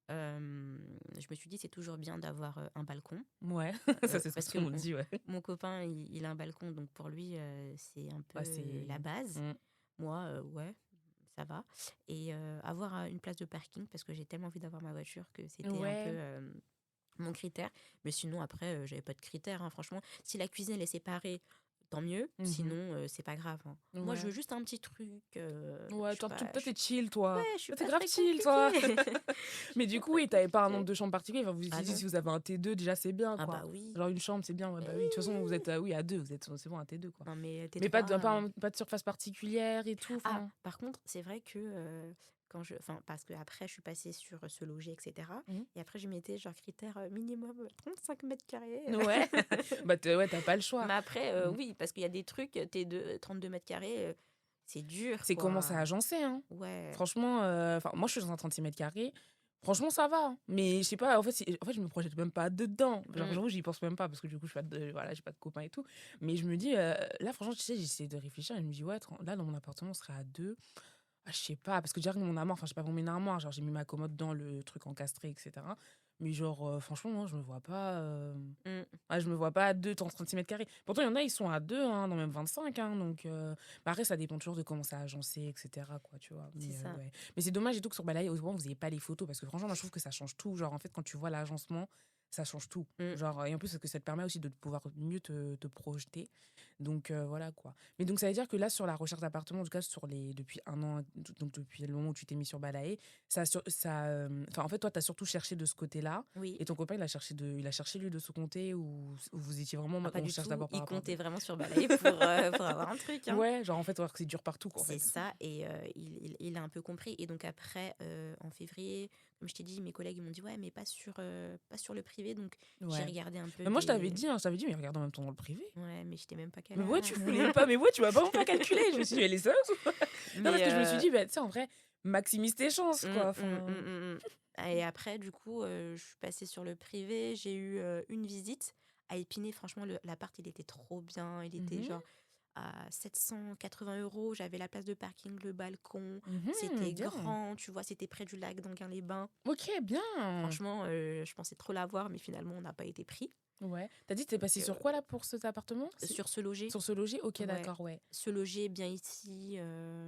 Je me suis dit, c'est toujours bien d'avoir un balcon. Ouais, ça, c'est ce que Parce tout que le monde dit, ouais. mon copain, il a un balcon, donc pour lui, c'est un peu Ouais, c'est. la base. Mm. Moi, ouais, ça va. Et avoir une place de parking, parce que j'ai tellement envie d'avoir ma voiture que c'était un peu Ouais. mon critère. Mais sinon, après, j'avais pas de critères, hein, franchement. Si la cuisine elle est séparée, tant mieux. Mhm. Sinon, c'est pas grave, hein. Moi, je Ouais. veux juste un petit truc. Je Ouais, suis pas, toi, t'es chill, toi. ouais, je suis Toi, t'es pas grave très chill, toi. compliquée. Mais Je suis du pas coup, très oui, t'avais pas un nombre compliquée. de chambres particulier. Enfin, vous Ah dites, non. si vous avez un T2, déjà, c'est bien, Ah quoi. bah oui. Genre, une chambre, c'est bien. Ouais, bah oui. De toute façon, vous êtes, oui, à deux. C'est bon, un T2, quoi. Non, mais Mais T3. pas de surface particulière et tout. Ah, Enfin. par contre, c'est vrai que enfin, parce que après, je suis passée sur Se Loger, etc. Mhm. Et après, je mettais genre critère minimum 35 mètres carrés. Ouais. Bah, ouais, t'as pas le choix. Mais après, Mhm. oui, parce qu'il y a des trucs, t'es de 32 mètres carrés, c'est dur, C'est comment quoi. ça agencé, hein. Ouais. Franchement, enfin, moi, je suis dans un 36 mètres carrés. Franchement, ça va, hein. Mais je sais pas, en fait, je me projette même pas dedans. Genre, Mm. j'avoue, j'y pense même pas parce que du coup, voilà, j'ai pas de copains et tout. Mais je me dis, là, franchement, tu sais, j'essaie de réfléchir et je me dis, ouais, là, dans mon appartement, on serait à deux. Ah, je sais pas, parce que déjà, mon armoire, enfin, j'ai pas vraiment une armoire. Genre, j'ai mis ma commode dans le truc encastré, etc. Mais genre, franchement, moi, je me vois pas. Mm. Je me vois pas à 2 dans 30 cm². Pourtant, il y en a, ils sont à 2, hein, dans même 25, hein, donc après, ça dépend toujours de comment c'est agencé, et cetera, quoi, tu vois? C'est Mais ça. ouais. Mais c'est dommage et tout que sur Balaï, au moins, vous ayez pas les photos parce que franchement, moi, je trouve que ça change tout. Genre, en fait, quand tu vois l'agencement, ça change tout. Mm. Genre et en plus, parce que ça te permet aussi de pouvoir mieux te projeter. Donc voilà, quoi. Mais donc ça veut dire que là, sur la recherche d'appartement, en tout cas, depuis 1 an, donc depuis le moment où tu t'es mis sur Balaï, enfin, en fait, toi, tu as surtout cherché de ce côté-là Oui. et ton copain, il a cherché lui de son côté ou vous étiez vraiment en Ah, mode, pas on du cherche tout. d'abord par Il rapport à comptait deux. vraiment sur Balaï pour avoir un truc. Hein. Ouais, genre en fait, voir que c'est dur partout, quoi, en C'est fait. ça, et il a un peu compris. Et donc après, en février, comme je t'ai dit, mes collègues ils m'ont dit ouais, mais pas sur le privé. Donc j'ai Ouais. regardé un peu Mais moi, je t'avais des. dit, hein, je t'avais dit, mais regarde en même temps dans le privé. Ouais, mais j'étais même pas Mais ouais, tu calage. voulais pas, mais ouais, tu m'as vraiment pas calculé. Je me suis dit, elle est sérieuse ou quoi? Non, parce Mais que je me suis dit, bah, tu sais, en vrai, maximise tes chances, quoi. Enfin, Et après, du coup, je suis passée sur le privé. J'ai eu une visite à Épinay. Franchement, l'appart, il était trop bien. Il était mhm, genre à 780 €. J'avais la place de parking, le balcon. C'était bien. grand, tu vois, c'était près du lac d'Anguin-les-Bains. Ok, bien. Franchement, je pensais trop l'avoir, mais finalement, on n'a pas été pris. Ouais. T'as dit, t'es Donc, passé sur quoi, là, pour cet appartement? sur se loger, Sur ce logis? Ok, ouais. d'accord, ouais. Se loger bien ici.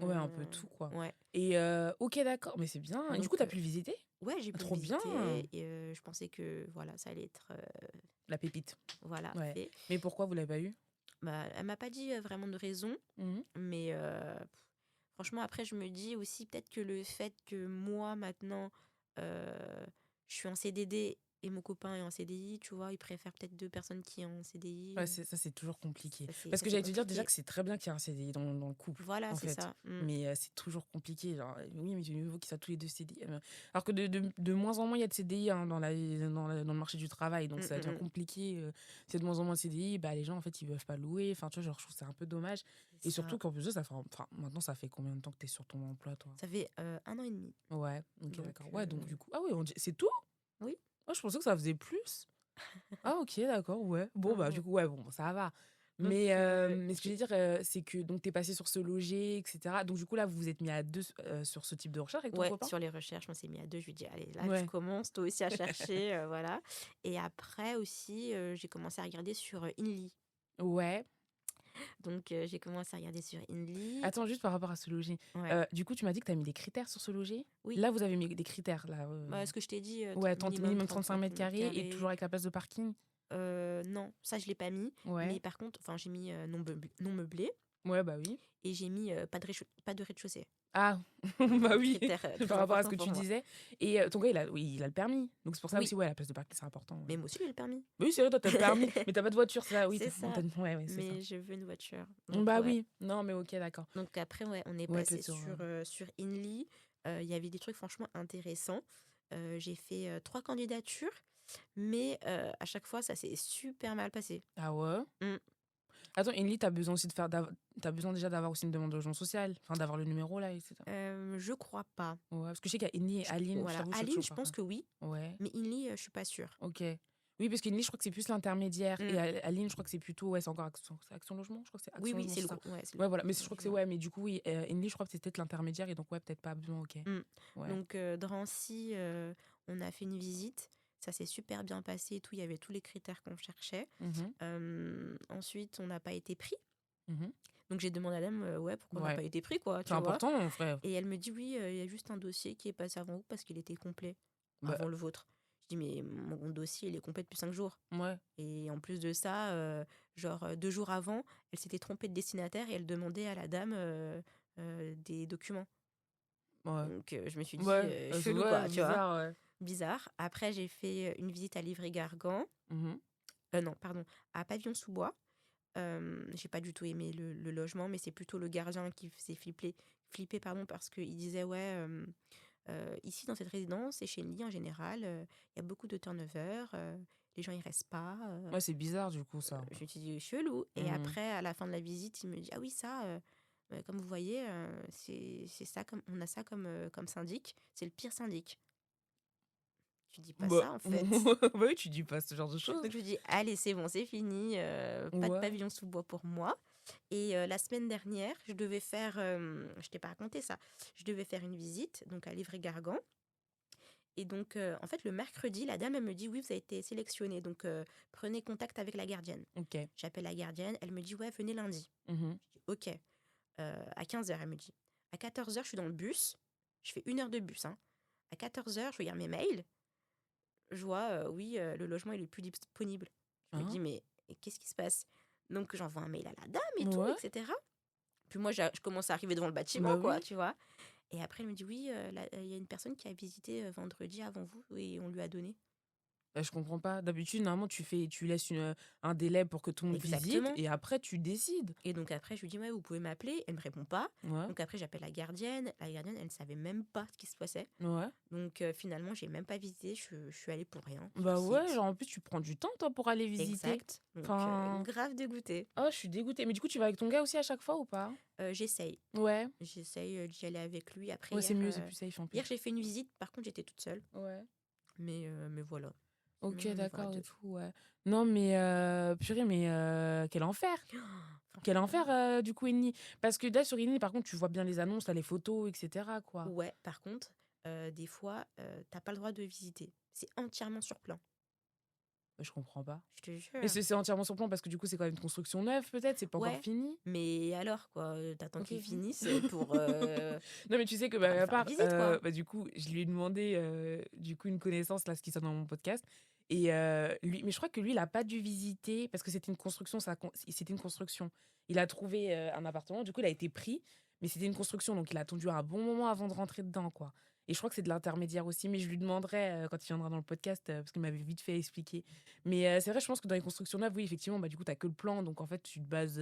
Ouais, un peu tout, quoi. Ouais. Et ok, d'accord, mais c'est bien. Et du coup, Donc, t'as pu le visiter? ouais, j'ai Ah, pu le trop bien. visiter. Et je pensais que voilà, ça allait être La pépite. voilà, Ouais. fait. Mais pourquoi vous l'avez pas eu? Bah, elle m'a pas dit vraiment de raison, Mhm. mais franchement, après, je me dis aussi peut-être que le fait que moi, maintenant, je suis en CDD et mon copain est en CDI, tu vois, il préfère peut-être deux personnes qui sont en CDI. Ouais, ça, c'est toujours compliqué. Parce Ça, que c'est j'allais te dire déjà compliqué. que c'est très bien qu'il y ait un CDI dans le couple, Voilà, en c'est fait. ça. Mm. Mais c'est toujours compliqué. Genre, oui, mais il faut qu'ils soient tous les deux CDI. Alors que de moins en moins, il y a de CDI, hein, dans le marché du travail. Donc, Mm, ça mm, devient mm. compliqué. S'il y a de moins en moins de CDI, bah, les gens, en fait, ils peuvent pas louer. Enfin, tu vois, genre, je trouve que c'est un peu dommage. Et C'est ça. surtout qu'en plus de ça, enfin, maintenant, ça fait combien de temps que tu es sur ton emploi, toi? Ça fait 1 an et demi. Ouais, ok, Donc, d'accord. Ouais, donc du coup, ah oui, c'est tout? oui. Moi, je pensais que ça faisait plus. Ah ok, d'accord, ouais. Bon, bah du Mhm. coup, ouais, bon, ça va. Donc, Mais ce que je veux dire, c'est que donc t'es passé sur ce loger, etc. Donc du coup, là, vous vous êtes mis à deux sur ce type de recherche avec ton ouais, copain? sur les recherches, on s'est mis à deux. Je lui ai dit, allez, là, tu Ouais. commences toi aussi à chercher, voilà. Et après aussi, j'ai commencé à regarder sur Inly. Ouais. Donc, j'ai commencé à regarder sur Inly. Attends, juste par rapport à ce loger. Ouais, Du coup, tu m'as dit que t'as mis des critères sur ce loger? oui. Là, vous avez mis des critères, là. Bah, ce que je t'ai dit, Ouais, minimum minimum 35 35 mètres mètres carrés et toujours carrés. avec la place de parking? Non, ça, je l'ai pas mis. Ouais. Mais par contre, enfin, j'ai mis non meublé Ouais, bah oui. et j'ai mis pas de rez-de-chaussée. Ah, bah oui, Critère très par rapport à ce important que pour tu moi. disais. Et ton gars, oui, il a le permis. Donc c'est pour ça Oui, aussi, ouais, la place de parking, c'est important. Ouais. mais moi aussi, j'ai le permis. Oui, c'est vrai, toi, t'as le permis, mais t'as pas de voiture, c'est ça? Oui, C'est ça. ouais, c'est ça. Mais je veux une voiture. Donc, Bah ouais. oui, non, mais ok, d'accord. Donc après, ouais, on est Ouais, passé peut-être sur. sur Inly. Il y avait des trucs franchement intéressants. J'ai fait 3 candidatures, mais à chaque fois, ça s'est super mal passé. Ah ouais? Mm. Attends, Inly, t'as besoin aussi t'as besoin déjà d'avoir aussi une demande de logement social, enfin d'avoir le numéro là, etc. Je crois pas. Ouais, parce que je sais qu'il y a Inly et Aline, je Voilà, t'avoue, je sais Aline, toujours je pas. pense que oui, Ouais, mais Inly, je suis pas sûre. ok. Oui, parce qu'Inly, je crois que c'est plus l'intermédiaire. Et Mm. Aline, je crois que c'est plutôt. Ouais, c'est encore Action Logement? Je crois que c'est Oui, Action oui, Logement, c'est c'est le ça. groupe. Ouais, c'est le Ouais, groupe voilà. Mais je Action crois que c'est. Logement. Ouais, mais du coup, oui, Inly, je crois que c'est peut-être l'intermédiaire. Et donc, ouais, peut-être pas besoin, ok. Mm. Ouais. Donc, Drancy, on a fait une visite. Ça s'est super bien passé et tout. Il y avait tous les critères qu'on cherchait. Mhm, Ensuite, on n'a pas été pris. mhm. Donc, j'ai demandé à la dame, ouais, pourquoi on n'a Ouais. pas été pris, quoi, C'est tu vois. important, mon frère. Et elle me dit, oui, il y a juste un dossier qui est passé avant vous parce qu'il était complet, Bah, avant le vôtre. Je dis, mais mon dossier, il est complet depuis 5 jours. ouais. Et en plus de ça, genre 2 jours avant, elle s'était trompée de destinataire et elle demandait à la dame des documents. Ouais. Donc, je me suis dit, Ouais, chelou, ouais, quoi, tu vois. bizarre, ouais. Bizarre. Après, j'ai fait une visite à Livry-Gargan. Mhm. Non, pardon, à Pavillon-sous-Bois. J'ai pas du tout aimé le logement, mais c'est plutôt le gardien qui faisait flipper pardon, parce qu'il disait, ouais, ici dans cette résidence et chez Lee en général, il y a beaucoup de turnover, les gens ils restent pas. Ouais, c'est bizarre, du coup, ça. Je me suis dit chelou. Et Mhm. après, à la fin de la visite, il me dit, ah oui, ça, comme vous voyez, c'est ça, on a ça comme syndic, c'est le pire syndic. Tu dis pas Bah, ça en fait. bah oui, tu dis pas ce genre de choses. Donc je me dis, allez, c'est bon, c'est fini, pas de Ouais. pavillon sous bois pour moi. Et la semaine dernière, je devais faire, je t'ai pas raconté ça, je devais faire une visite donc à Livry-Gargan. Et donc, en fait, le mercredi, la dame, elle me dit, oui, vous avez été sélectionné, donc prenez contact avec la gardienne. Ok. J'appelle la gardienne, elle me dit, ouais, venez lundi. Mhm. Je dis, ok. À 15h, elle me dit. À 14h, je suis dans le bus. Je fais 1 heure de bus. Hein. À 14h, je regarde mes mails. Je vois, oui, le logement, il est plus disponible. Je me Hein? dis, mais qu'est-ce qui se passe? Donc, j'envoie un mail à la dame et tout, Ouais. etc. Puis moi, je commence à arriver devant le bâtiment, Bah quoi, oui. tu vois. Et après, elle me dit, oui, il y a une personne qui a visité vendredi avant vous et on lui a donné. Bah, je comprends pas. D'habitude, normalement, tu laisses un délai pour que tout le monde visite Exactement. et après, tu décides. Et donc après, je lui dis, ouais, vous pouvez m'appeler. Elle me répond pas. Ouais. Donc après, j'appelle la gardienne. La gardienne, elle ne savait même pas ce qui se passait. Ouais. Donc finalement, j'ai même pas visité. Je suis allée pour rien sur Bah ouais, site. genre en plus, tu prends du temps, toi, pour aller visiter. Exact. Donc Enfin. grave dégoûtée. Oh, je suis dégoûtée. Mais du coup, tu vas avec ton gars aussi à chaque fois ou pas? J'essaye. Ouais. J'essaye d'y aller avec lui. Après, Ouais, c'est hier, mieux, c'est plus safe en plus. hier j'ai fait une visite. Par contre, j'étais toute seule. Ouais. Mais voilà. Ok, Sinon, on y va à d'accord et 2. tout, ouais. Non, mais purée, mais quel enfer! Quel Franchement. enfer, du coup, Enni. Parce que là, sur Enni, par contre, tu vois bien les annonces, t'as les photos, etc., quoi. Ouais, par contre, des fois, t'as pas le droit de visiter. C'est entièrement sur plan. Je comprends pas. Je te Mais jure. c'est entièrement sur plan parce que du coup, c'est quand même une construction neuve, peut-être, c'est pas encore Ouais, fini. mais alors, quoi, t'attends Ok. qu'ils finissent pour Non, mais tu sais que, aller à faire la part, visite, quoi. du coup, je lui ai demandé, du coup, une connaissance, là, ce qui sonne dans mon podcast. Et lui, mais je crois que lui, il a pas dû visiter parce que c'était une construction, c'était une construction. Il a trouvé un appartement, du coup, il a été pris, mais c'était une construction, donc il a attendu un bon moment avant de rentrer dedans, quoi. Et je crois que c'est de l'intermédiaire aussi, mais je lui demanderai quand il viendra dans le podcast, parce qu'il m'avait vite fait expliquer. Mais c'est vrai, je pense que dans les constructions neuves, oui, effectivement, bah, du coup, t'as que le plan, donc en fait, tu te bases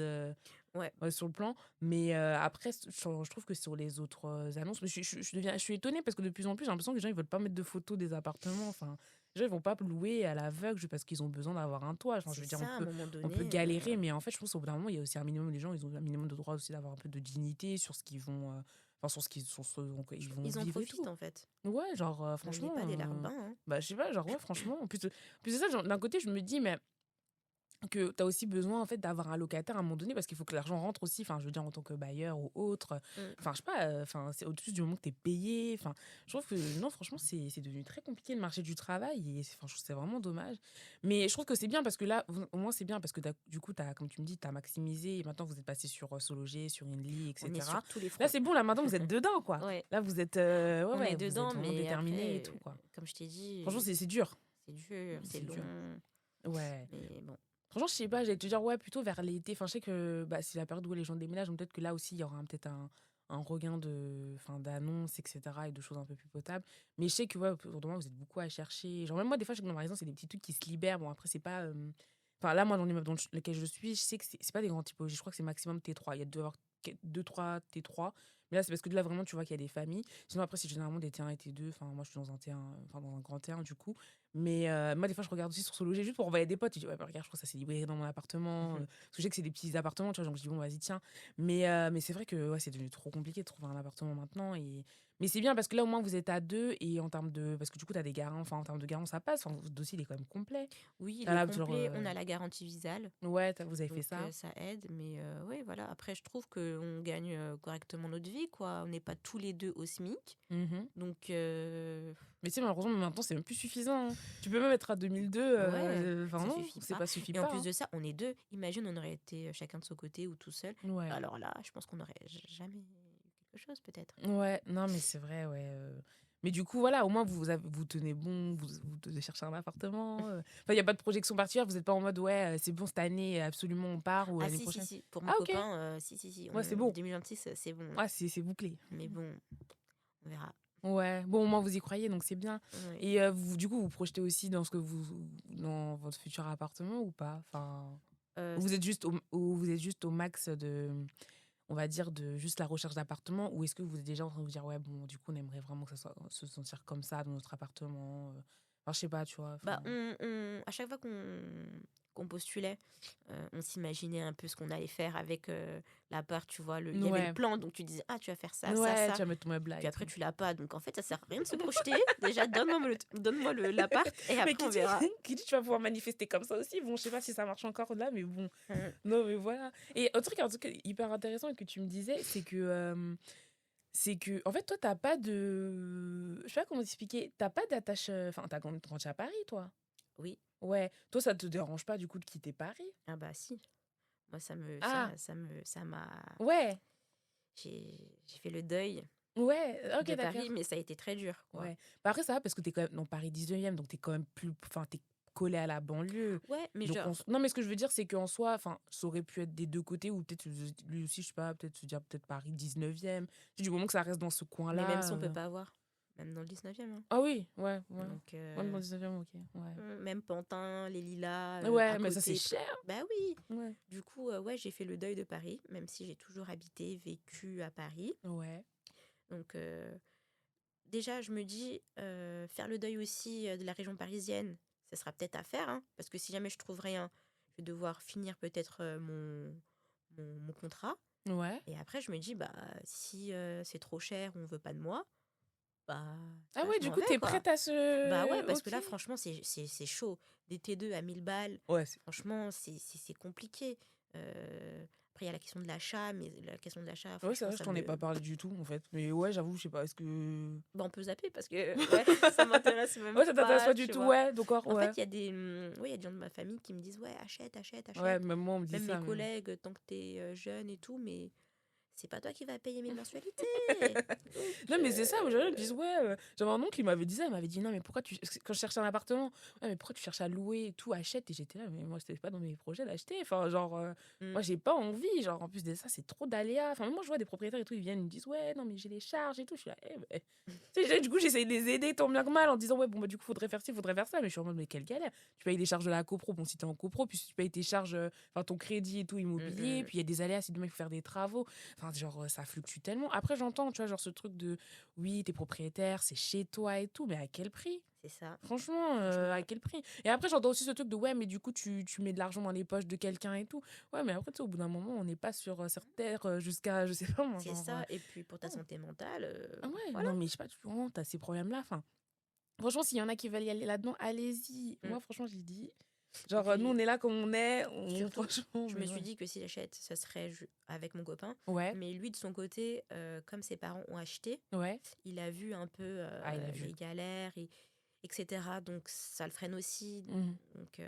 Ouais. sur le plan. Mais après, je trouve que sur les autres annonces, mais je suis étonnée parce que de plus en plus, j'ai l'impression que les gens, ils veulent pas mettre de photos des appartements. Enfin, les gens, ils vont pas louer à l'aveugle juste parce qu'ils ont besoin d'avoir un toit. Enfin, je C'est veux dire, ça, à un moment on peut donné. galérer, mais en fait, je pense qu'au bout d'un moment, il y a aussi un minimum, les gens, ils ont un minimum de droit aussi d'avoir un peu de dignité sur ce qu'ils vont. Enfin, sur ce qu'ils sur ce dont ils vont Ils en vivre et profitent, tout. en fait. Ouais, genre, On n'est franchement. pas des larbins, hein. Bah, je sais pas, genre, ouais, franchement. En plus de ça, d'un côté, je me dis, mais que tu as aussi besoin en fait d'avoir un locataire à un moment donné parce qu'il faut que l'argent rentre aussi, enfin je veux dire en tant que bailleur ou autre, Mm. enfin je sais pas, enfin c'est au-dessus du moment que tu es payé, enfin je trouve que non franchement c'est devenu très compliqué le marché du travail et enfin je trouve que c'est vraiment dommage, mais je trouve que c'est bien parce que là au moins c'est bien parce que du coup t'as, comme tu me dis, tu as maximisé et maintenant vous êtes passé sur Sologer, sur Inly, On est etc. sur tous les fronts. Là c'est bon, là maintenant vous êtes dedans quoi, Ouais. là vous êtes On est vous êtes dedans, vraiment mais déterminé et après, tout quoi. comme je t'ai dit, Franchement c'est dur. c'est dur, c'est C'est dur. long. Ouais. Mais bon. Franchement, je sais pas, j'allais te dire, ouais, plutôt vers l'été. Enfin, je sais que bah, c'est la période où les gens déménagent, donc peut-être que là aussi, il y aura peut-être un regain d'annonces, etc., et de choses un peu plus potables. Mais je sais que, ouais, autour de moi, vous êtes beaucoup à chercher. Genre, même moi, des fois, je sais que dans ma résidence, c'est des petits trucs qui se libèrent. Bon, après, c'est pas. Enfin, là, moi, dans l'immeuble dans lequel je suis, je sais que c'est pas des grands typologies. Je crois que c'est maximum T3. Il y a deux, trois T3. Mais là, c'est parce que là, vraiment, tu vois qu'il y a des familles. Sinon, après, c'est généralement des T1 et T2. Enfin, moi, je suis dans un T1, enfin, dans un grand T1, du coup. Mais moi, des fois, je regarde aussi sur Sologer juste pour envoyer des potes. Je dis, ouais, bah, regarde, je crois que ça s'est libéré dans mon appartement. Parce que je sais que c'est des petits appartements, tu vois. Donc, je dis, bon, vas-y, tiens. Mais c'est vrai que ouais, c'est devenu trop compliqué de trouver un appartement maintenant. Mais c'est bien parce que là, au moins, vous êtes à deux. Et en termes de. Parce que du coup, tu as des garants. Enfin, en termes de garants, ça passe. Enfin, votre dossier, il est quand même complet. Oui, il T'as est là, genre, complet. On a la garantie Visale. ouais, vous avez fait Donc ça. ça aide. Mais oui, voilà. Après, je trouve qu'on gagne correctement notre vie, quoi. On n'est pas tous les deux au SMIC. Mhm. Donc, Mais tu sais, malheureusement, maintenant, c'est même plus suffisant. Hein. Tu peux même être à 2002. ouais, Enfin, ça non, suffit c'est pas. pas suffit Et en pas. plus Hein. de ça, on est deux. Imagine, on aurait été chacun de son côté ou tout seul. Ouais. Alors là, je pense qu'on n'aurait jamais eu quelque chose, peut-être. Ouais, non, mais c'est vrai, ouais. Mais du coup, voilà, au moins, vous tenez bon, vous devez chercher un appartement. Enfin, il n'y a pas de projection particulière, vous n'êtes pas en mode, ouais, c'est bon, cette année, absolument, on part, ou Ah l'année si, si, prochaine. si. Pour mon Ah, ok. copain, si. Ouais, c'est bon. 2026, c'est bon. Ouais, c'est bouclé. Mais bon, on verra. Ouais, bon, au moins, vous y croyez, donc c'est bien. Ouais. Et du coup, vous projetez aussi dans votre futur appartement ou pas? Enfin, Euh, vous êtes juste vous êtes juste au max de, on va dire, de juste la recherche d'appartement, ou est-ce que vous êtes déjà en train de vous dire, ouais, bon, du coup, on aimerait vraiment que ça soit, se sentir comme ça dans notre appartement. Enfin, je sais pas, tu vois. Bah, Enfin, à chaque fois qu'on postulait, on s'imaginait un peu ce qu'on allait faire avec l'appart, tu vois. Il y avait le ouais. plan, donc tu disais, ah, tu vas faire ça, Ouais, ça, tu ça. vas mettre ton meuble là. Puis Et après, tout. tu l'as pas. Donc en fait, ça sert à rien de se projeter. Déjà, donne-moi l'appart et Mais après, on verra. qui dit tu vas pouvoir manifester comme ça aussi? Bon, je sais pas si ça marche encore là, mais bon. Mm. Non, mais voilà. Et un truc hyper intéressant que tu me disais, c'est que c'est que, en fait, toi, t'as pas de. Je sais pas comment t'expliquer. T'as pas d'attache. Enfin, t'as grandi à Paris, toi. Oui. Ouais. Toi, ça te dérange pas, du coup, de quitter Paris? Ah bah si. Moi, Ah, ça m'a. ouais. J'ai fait le deuil Ouais. Ok, de Paris, d'accord. mais ça a été très dur, quoi. Ouais. Bah après, ça va parce que t'es quand même dans Paris 19e, donc t'es quand même plus. Enfin, t'es collé à la banlieue. Ouais, mais Donc, genre, non, mais ce que je veux dire, c'est qu'en soi, enfin, ça aurait pu être des deux côtés, ou peut-être lui aussi, je sais pas, peut-être se dire peut-être Paris 19e. Du moment que ça reste dans ce mais même coin-là. si on peut pas avoir, même dans le 19e, hein. Ah oui, ouais, ouais. Donc, Même dans le 19e, ok. Ouais. même Pantin, les Lilas, à Ouais, mais ça, c'est côté. cher. Bah oui. Ouais. Du coup, ouais, j'ai fait le deuil de Paris, même si j'ai toujours habité, vécu à Paris. Ouais. Donc, déjà, je me dis, faire le deuil aussi de la région parisienne, ça sera peut-être à faire, hein, parce que si jamais je trouve rien, je vais devoir finir peut-être mon contrat. Ouais. Et après, je me dis, bah, si c'est trop cher ou on veut pas de moi, bah, tu Ah vois, ouais, je du m'en coup, vais, t'es quoi. prête à Bah ouais, se. parce que Ok. là, franchement, c'est chaud. Des T2 à 1000 balles, Ouais, franchement, c'est compliqué. Après, il y a la question de l'achat, mais la question de l'achat, ouais, c'est franchement, vrai, je t'en ai pas parlé du tout, en fait. Mais ouais, j'avoue, je sais pas, est-ce que. Bah, on peut zapper parce que ouais, ça m'intéresse même Ouais, ça t'intéresse pas, pas du tu tout, vois. ouais, d'accord, En fait, ouais. ouais, il y a des gens de ma famille qui me disent, ouais, achète, achète, Ouais, achète. même moi, on me dit Même mes ça. collègues, tant que t'es jeune et tout, mais c'est pas toi qui vas payer mes mensualités. Donc, Non, mais c'est ça, aujourd'hui, ils me disent, ouais. J'avais un oncle, il m'avait dit ça, il m'avait dit, non, mais pourquoi tu. Quand je cherchais un appartement, ouais, mais pourquoi tu cherches à louer et tout, achète. Et j'étais là, mais moi, c'était pas dans mes projets d'acheter. Enfin, genre, mm, moi, j'ai pas envie. Genre, en plus de ça, c'est trop d'aléas. Enfin, moi, je vois des propriétaires et tout, ils viennent, ils me disent, ouais, non, mais j'ai les charges et tout. Je suis là, eh, ben. Tu sais, du coup, j'essaye de les aider tant bien que mal en disant, ouais, bon, bah, du coup, faudrait faire ci, faudrait faire ça. Mais je suis en mode, mais quelle galère. Tu payes les charges de la copro, bon, si t'es en copro, puis tu payes tes charges, enfin, ton crédit et tout, immobilier, mm. puis il y a des aléas si demain il faut faire des travaux. Enfin, genre, ça fluctue tellement. Après, j'entends, tu vois, genre ce truc de oui, t'es propriétaire, c'est chez toi et tout, mais à quel prix? C'est ça. Franchement, Franchement, à quel prix? Et après, j'entends aussi ce truc de ouais, mais du coup, tu mets de l'argent dans les poches de quelqu'un et tout. Ouais, mais après, tu sais, au bout d'un moment, on n'est pas sur terre jusqu'à, je sais pas, moi, c'est genre. ça. Et puis pour ta Ouais. santé mentale, Ah ouais, voilà. non, mais je sais pas, tu vois, t'as ces problèmes-là. Enfin, franchement, s'il y en a qui veulent y aller là-dedans, allez-y. Mm. Moi, franchement, j'ai dit. Et Genre, nous, puis on est là comme on est. surtout, Franchement, je me mais suis ouais. dit que si j'achète, ça serait avec mon copain. Ouais, Mais lui, de son côté, comme ses parents ont acheté, ouais. il a vu un peu Ah, il a vu. les galères, etc. Donc ça le freine aussi. Mhm. Donc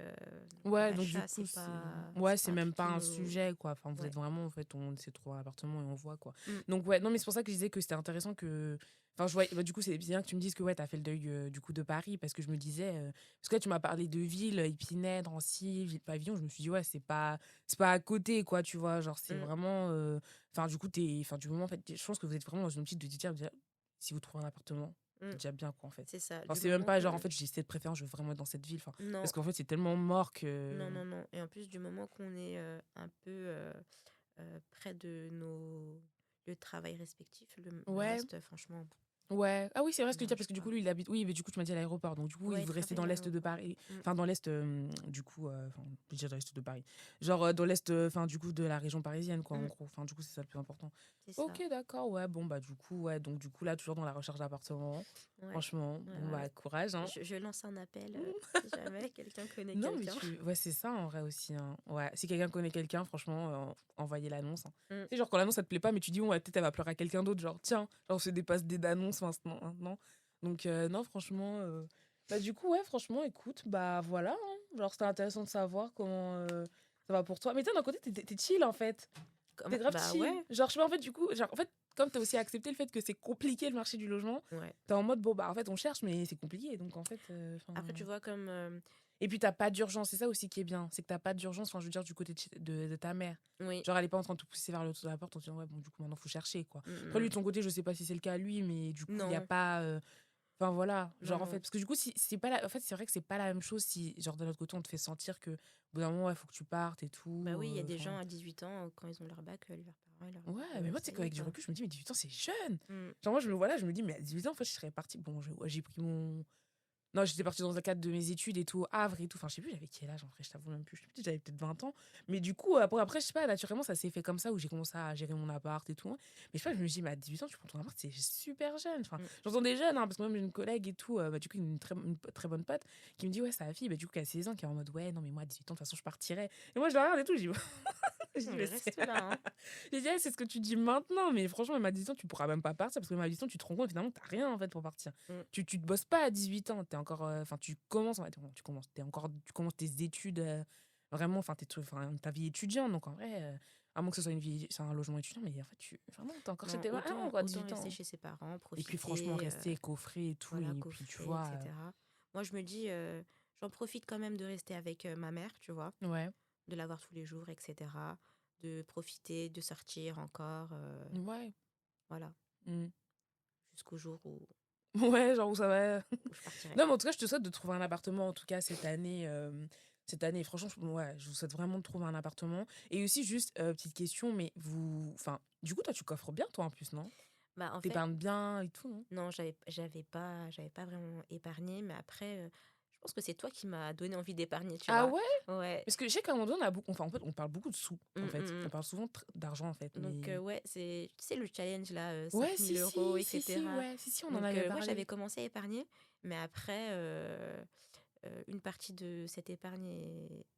Ouais, donc du l'achat, coup, c'est. Ouais, c'est c'est pas un même truc pas qui un nous. sujet, quoi. Enfin, vous Ouais. êtes vraiment, en fait, on essaie de trouver un appartement et on voit, quoi. Mm. Donc, ouais, non, mais c'est pour ça que je disais que c'était intéressant que. Enfin, je vois, bah, du coup, c'est bien que tu me dises que, ouais, t'as fait le deuil, du coup, de Paris, parce que je me disais. Parce que là, tu m'as parlé de ville, Épinay, Drancy, Ville-Pavillon. Je me suis dit, ouais, c'est pas à côté, quoi, tu vois. Genre, c'est Mm. vraiment. Enfin, du coup, enfin, du moment, en fait, je pense que vous êtes vraiment dans une optique de dire, si vous trouvez un appartement, Mm. c'est déjà bien, quoi, en fait. C'est ça. Enfin, Du c'est même moment pas genre, en qu'on. fait, j'ai cette préférence, je veux vraiment être dans cette ville. Enfin, Non, parce qu'en fait, c'est tellement mort que. non, non, non. Et en plus, du moment qu'on est un peu près de nos lieux de travail respectifs, le Ouais, reste, franchement, ouais. Ah oui, c'est vrai ça ce ne que tu dis, dérange parce que du pas. coup, lui, il habite. Oui, mais du coup, tu m'as dit à l'aéroport. Donc, du coup, il Ouais, il veut rester travaille dans à l'est de l'aéroport. Paris. Mm. Enfin, dans l'est, du coup. Enfin, je veux dire dans l'est de Paris. Genre, dans l'est, enfin, du coup, de la région parisienne, quoi, en Mm. gros. Enfin, du coup, c'est ça le plus important. C'est ça. Ok, d'accord, ouais. Bon, bah, du coup, ouais. Donc, du coup, là, toujours dans la recherche d'appartement. Ouais. Franchement, Ouais, bon, ouais, bah, ouais. courage, hein. Je lance un appel si jamais quelqu'un connaît Non, mais quelqu'un. tu. Ouais, c'est ça, en vrai aussi, hein. Ouais, si quelqu'un connaît quelqu'un, franchement, envoyez l'annonce, hein. Mm. Tu sais, genre, quand l'annonce, ça te plaît pas, mais tu dis, ouais, peut-être elle va pleurer à quelqu'un d'autre. Genre, tiens, genre, on se dépasse d'annonces maintenant. Donc, non, franchement. Bah, du coup, ouais, franchement, écoute, bah, voilà, hein. Genre, c'était intéressant de savoir comment ça va pour toi. Mais toi, d'un côté, t'es chill, en fait. T'es grave Bah chill. ouais. Genre, je sais pas, en fait, du coup, genre, en fait, comme t'as aussi accepté le fait que c'est compliqué le marché du logement, Ouais. t'es en mode, bon, bah, en fait, on cherche, mais c'est compliqué. Donc, en fait, Après, tu vois, comme. et puis, t'as pas d'urgence. C'est ça aussi qui est bien. C'est que t'as pas d'urgence, enfin, je veux dire, du côté de ta mère. Oui. Genre, elle est pas en train de te pousser vers le haut de la porte en te disant, ouais, bon, du coup, maintenant, faut chercher, quoi. Mm, Après, lui, mm. de son côté, je sais pas si c'est le cas à lui, mais du coup, il y a Non. pas. Enfin, voilà. Non, Genre, en fait, non. parce que du coup, si, c'est pas en fait, c'est vrai que c'est pas la même chose si, genre, de l'autre côté, on te fait sentir que, au bout d'un moment, ouais, faut que tu partes et tout. Bah oui, il y a des Enfin. gens à 18 ans, quand ils ont leur bac, leurs parents, ils leur Ouais, disent mais moi, tu sais ça y est, qu'avec du quoi. recul, je me dis, mais 18 ans, c'est jeune. Mm. Genre, moi, je me dis, mais à 18 ans, en fait, je serais partie. Bon, ouais, j'ai pris mon. Non, j'étais partie dans le cadre de mes études et tout, au Havre et tout. Enfin, je sais plus, j'avais quel âge en vrai, je t'avoue même plus. Je sais plus, j'avais peut-être 20 ans. Mais du coup, après, je sais pas, naturellement, ça s'est fait comme ça où j'ai commencé à gérer mon appart et tout. Mais je sais pas, je me dis, mais à 18 ans, tu prends ton appart, c'est super jeune. Enfin, Mm. j'entends des jeunes, hein, parce que même j'ai une collègue et tout, du coup, une très bonne pote qui me dit, ouais, sa fille, du coup, qui a 16 ans, qui est en mode, ouais, non, mais moi, à 18 ans, de toute façon, je partirais. Et moi, je la regarde et tout, je dis, je dis, On mais reste là, hein. j'ai dit, ah, c'est ce que tu dis maintenant, mais franchement, même à 18 ans, tu pourras même pas partir parce que même à 18 ans, tu te rends compte finalement que t'as rien en fait pour partir. Mm. Tu te bosses pas à 18 ans, t'es encore. Enfin, tu commences, en fait, tu commences tes études vraiment, enfin, ta vie étudiante. Donc en vrai, à moins que ce soit c'est un logement étudiant, mais en fait, vraiment, t'es encore chez Non, tes parents, quoi, autant 18 rester ans. chez ses parents, Et puis franchement, profiter, rester coffré et tout, voilà, et puis tu coffrer, vois. etc. Moi, je me dis, j'en profite quand même de rester avec ma mère, tu vois, Ouais, de la voir tous les jours, etc. De profiter, de sortir encore, ouais. voilà, Mm. jusqu'au jour Ouais, genre où ça va. où je partirai. Non, mais en tout cas, je te souhaite de trouver un appartement, en tout cas, cette année. Cette année, franchement, ouais, je vous souhaite vraiment de trouver un appartement. Et aussi, juste, petite question, mais vous. Enfin, du coup, toi, tu coffres bien, toi, en plus, non? Bah, en fait, T'épargnes bien et tout, non? non, j'avais pas vraiment épargné, mais après, je pense que c'est toi qui m'as donné envie d'épargner, tu Ah vois. ouais? Ouais. Parce que je sais qu'à un moment donné, on a beaucoup. Enfin, en fait, on parle beaucoup de sous, Mm, en mm, fait. On mm. parle souvent d'argent, en fait. Donc, Mais. ouais, tu sais, le challenge là, Ouais, 5000 euros, si, etc. ouais, si, on en Donc, avait ouais, parlé. j'avais commencé à épargner, mais après, une partie de cette épargne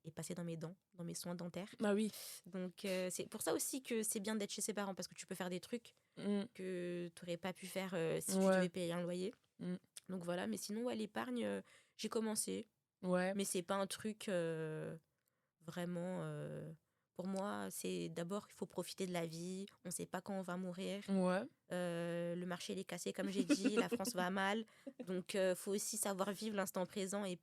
est passée dans mes dents, dans mes soins dentaires. Ah oui. Donc, c'est pour ça aussi que c'est bien d'être chez ses parents, parce que tu peux faire des trucs Mm, que tu n'aurais pas pu faire si tu ouais. devais payer un loyer. Mm, Donc, voilà, mais sinon, ouais, l'épargne, j'ai commencé, ouais. mais c'est pas un truc vraiment. Pour moi, c'est d'abord, il faut profiter de la vie. On ne sait pas quand on va mourir. Ouais. Le marché, il est cassé, comme j'ai dit. La France va mal. Donc, faut aussi savoir vivre l'instant présent et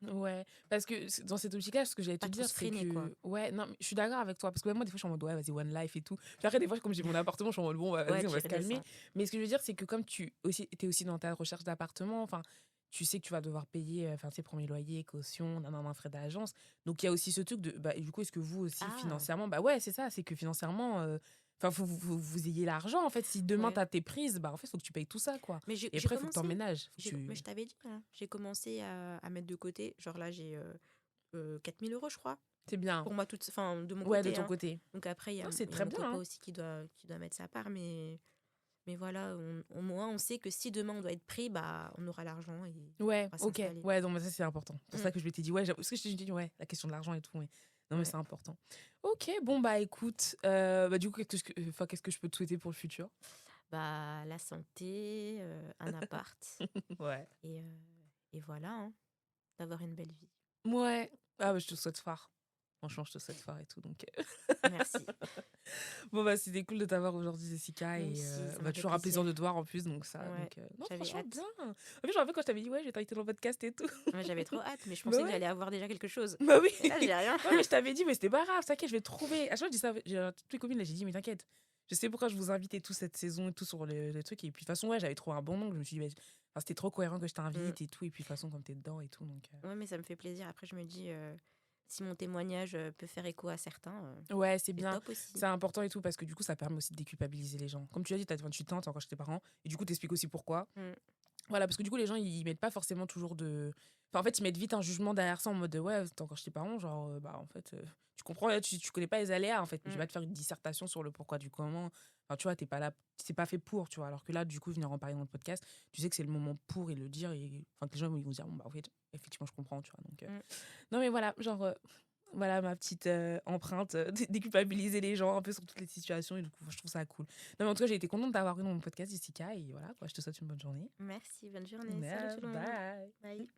Ouais, parce que dans cette optique-là, ce que j'allais te pas trop dire, se c'est freiner, quoi. que, ouais, non, mais je suis d'accord avec toi, parce que même moi, des fois, je suis en mode, ouais, vas-y, one life et tout. Puis après, des fois, comme j'ai mon appartement, je suis en mode, bon, bah, Ouais, vas-y, on tu va se calmer. redescends. Mais ce que je veux dire, c'est que comme t'es aussi dans ta recherche d'appartement, enfin, tu sais que tu vas devoir payer, enfin, tes premiers loyers, caution, nan, frais d'agence. Donc, il y a aussi ce truc de, bah, et du coup, est-ce que vous aussi, Ah, financièrement, bah ouais, c'est ça, c'est que financièrement, enfin, faut que vous ayez l'argent, en fait. Si demain, ouais. t'as tes prises, bah, en fait, faut que tu payes tout ça, quoi. Mais j'ai Et j'ai après, il faut que commencé. t'emménages. Mais je t'avais dit, hein, j'ai commencé à mettre de côté. Genre là, j'ai 4000 euros, je crois. C'est bien. Pour moi, enfin, de mon Ouais, de côté, ton hein. côté. Donc après, Non, c'est il y a très mon bien, copain hein. aussi qui doit mettre sa part. Mais voilà, au moins, on sait que si demain on doit être pris, bah, on aura l'argent et Ouais, on va ok. s'installer. Ouais, donc mais ça, c'est important. C'est pour Mm. ça que je m'étais dit, ouais, parce que je t'ai dit, ouais, la question de l'argent et tout. Mais... Non, mais Ouais. c'est important. Ok, bon, bah écoute, bah, du coup, qu'est-ce que je peux te souhaiter pour le futur? Bah, la santé, un appart. Ouais. Et, voilà, hein, d'avoir une belle vie. Ouais. Ah, bah, je te souhaite fort. Franchement, je te souhaite fort et tout. Donc, Merci. bon, bah, c'était cool de t'avoir aujourd'hui, Jessica. Moi Et aussi, ça bah, m'a fait toujours un plaisir plaisir. de te voir en plus. Donc, ça. Ouais, Donc, non, j'avais franchement, hâte. bien. En plus, je me rappelle quand je t'avais dit, ouais, je vais t'inviter dans le podcast et tout. Ouais, j'avais trop hâte, mais je Bah pensais que ouais. j'allais avoir déjà quelque chose. Bah oui. Et là, j'ai rien. Ouais, mais je t'avais dit, mais c'était pas grave, t'inquiète, je vais trouver. À chaque fois, je dis ça, j'ai toutes mes copines, là, j'ai dit, mais t'inquiète, je sais pourquoi je vous invitais tout cette saison et tout sur le truc. Et puis, de toute façon, ouais, j'avais trouvé un bon nom. Je me suis dit, bah, enfin, c'était trop cohérent que je Mm. t'invite et tout. Et puis, de toute façon, comme t'es dedans et tout. Donc, Ouais, mais ça me fait plaisir. Après, je me dis, si mon témoignage peut faire écho à certains, ouais, c'est c'est bien. top aussi. C'est important et tout parce que du coup, ça permet aussi de déculpabiliser les gens. Comme tu as dit, t'as 28 ans, t'es encore chez tes parents. Et du coup, t'expliques aussi pourquoi. Mm. Voilà, parce que du coup, les gens, ils mettent pas forcément toujours de. Enfin, en fait, ils mettent vite un jugement derrière ça en mode de, ouais, t'es encore chez tes parents. Genre, bah, en fait, tu comprends, là, tu connais pas les aléas, en fait. Mais je Mm. vais pas te faire une dissertation sur le pourquoi du comment. Enfin, tu vois, t'es pas là, c'est pas fait pour, tu vois. Alors que là, du coup, venir en parler dans le podcast, tu sais que c'est le moment pour et le dire. Et enfin, que les gens ils vont dire, bon, bah, en fait, effectivement, je comprends, tu vois. Donc, Mm. non, mais voilà, genre, voilà ma petite empreinte, déculpabiliser les gens un peu sur toutes les situations. Et du coup, je trouve ça cool. Non, mais en tout cas, j'ai été contente d'avoir eu dans mon podcast, Jessica. Et voilà, quoi, je te souhaite une bonne journée. Merci, bonne journée. Salut tout le monde. Bye. Bye.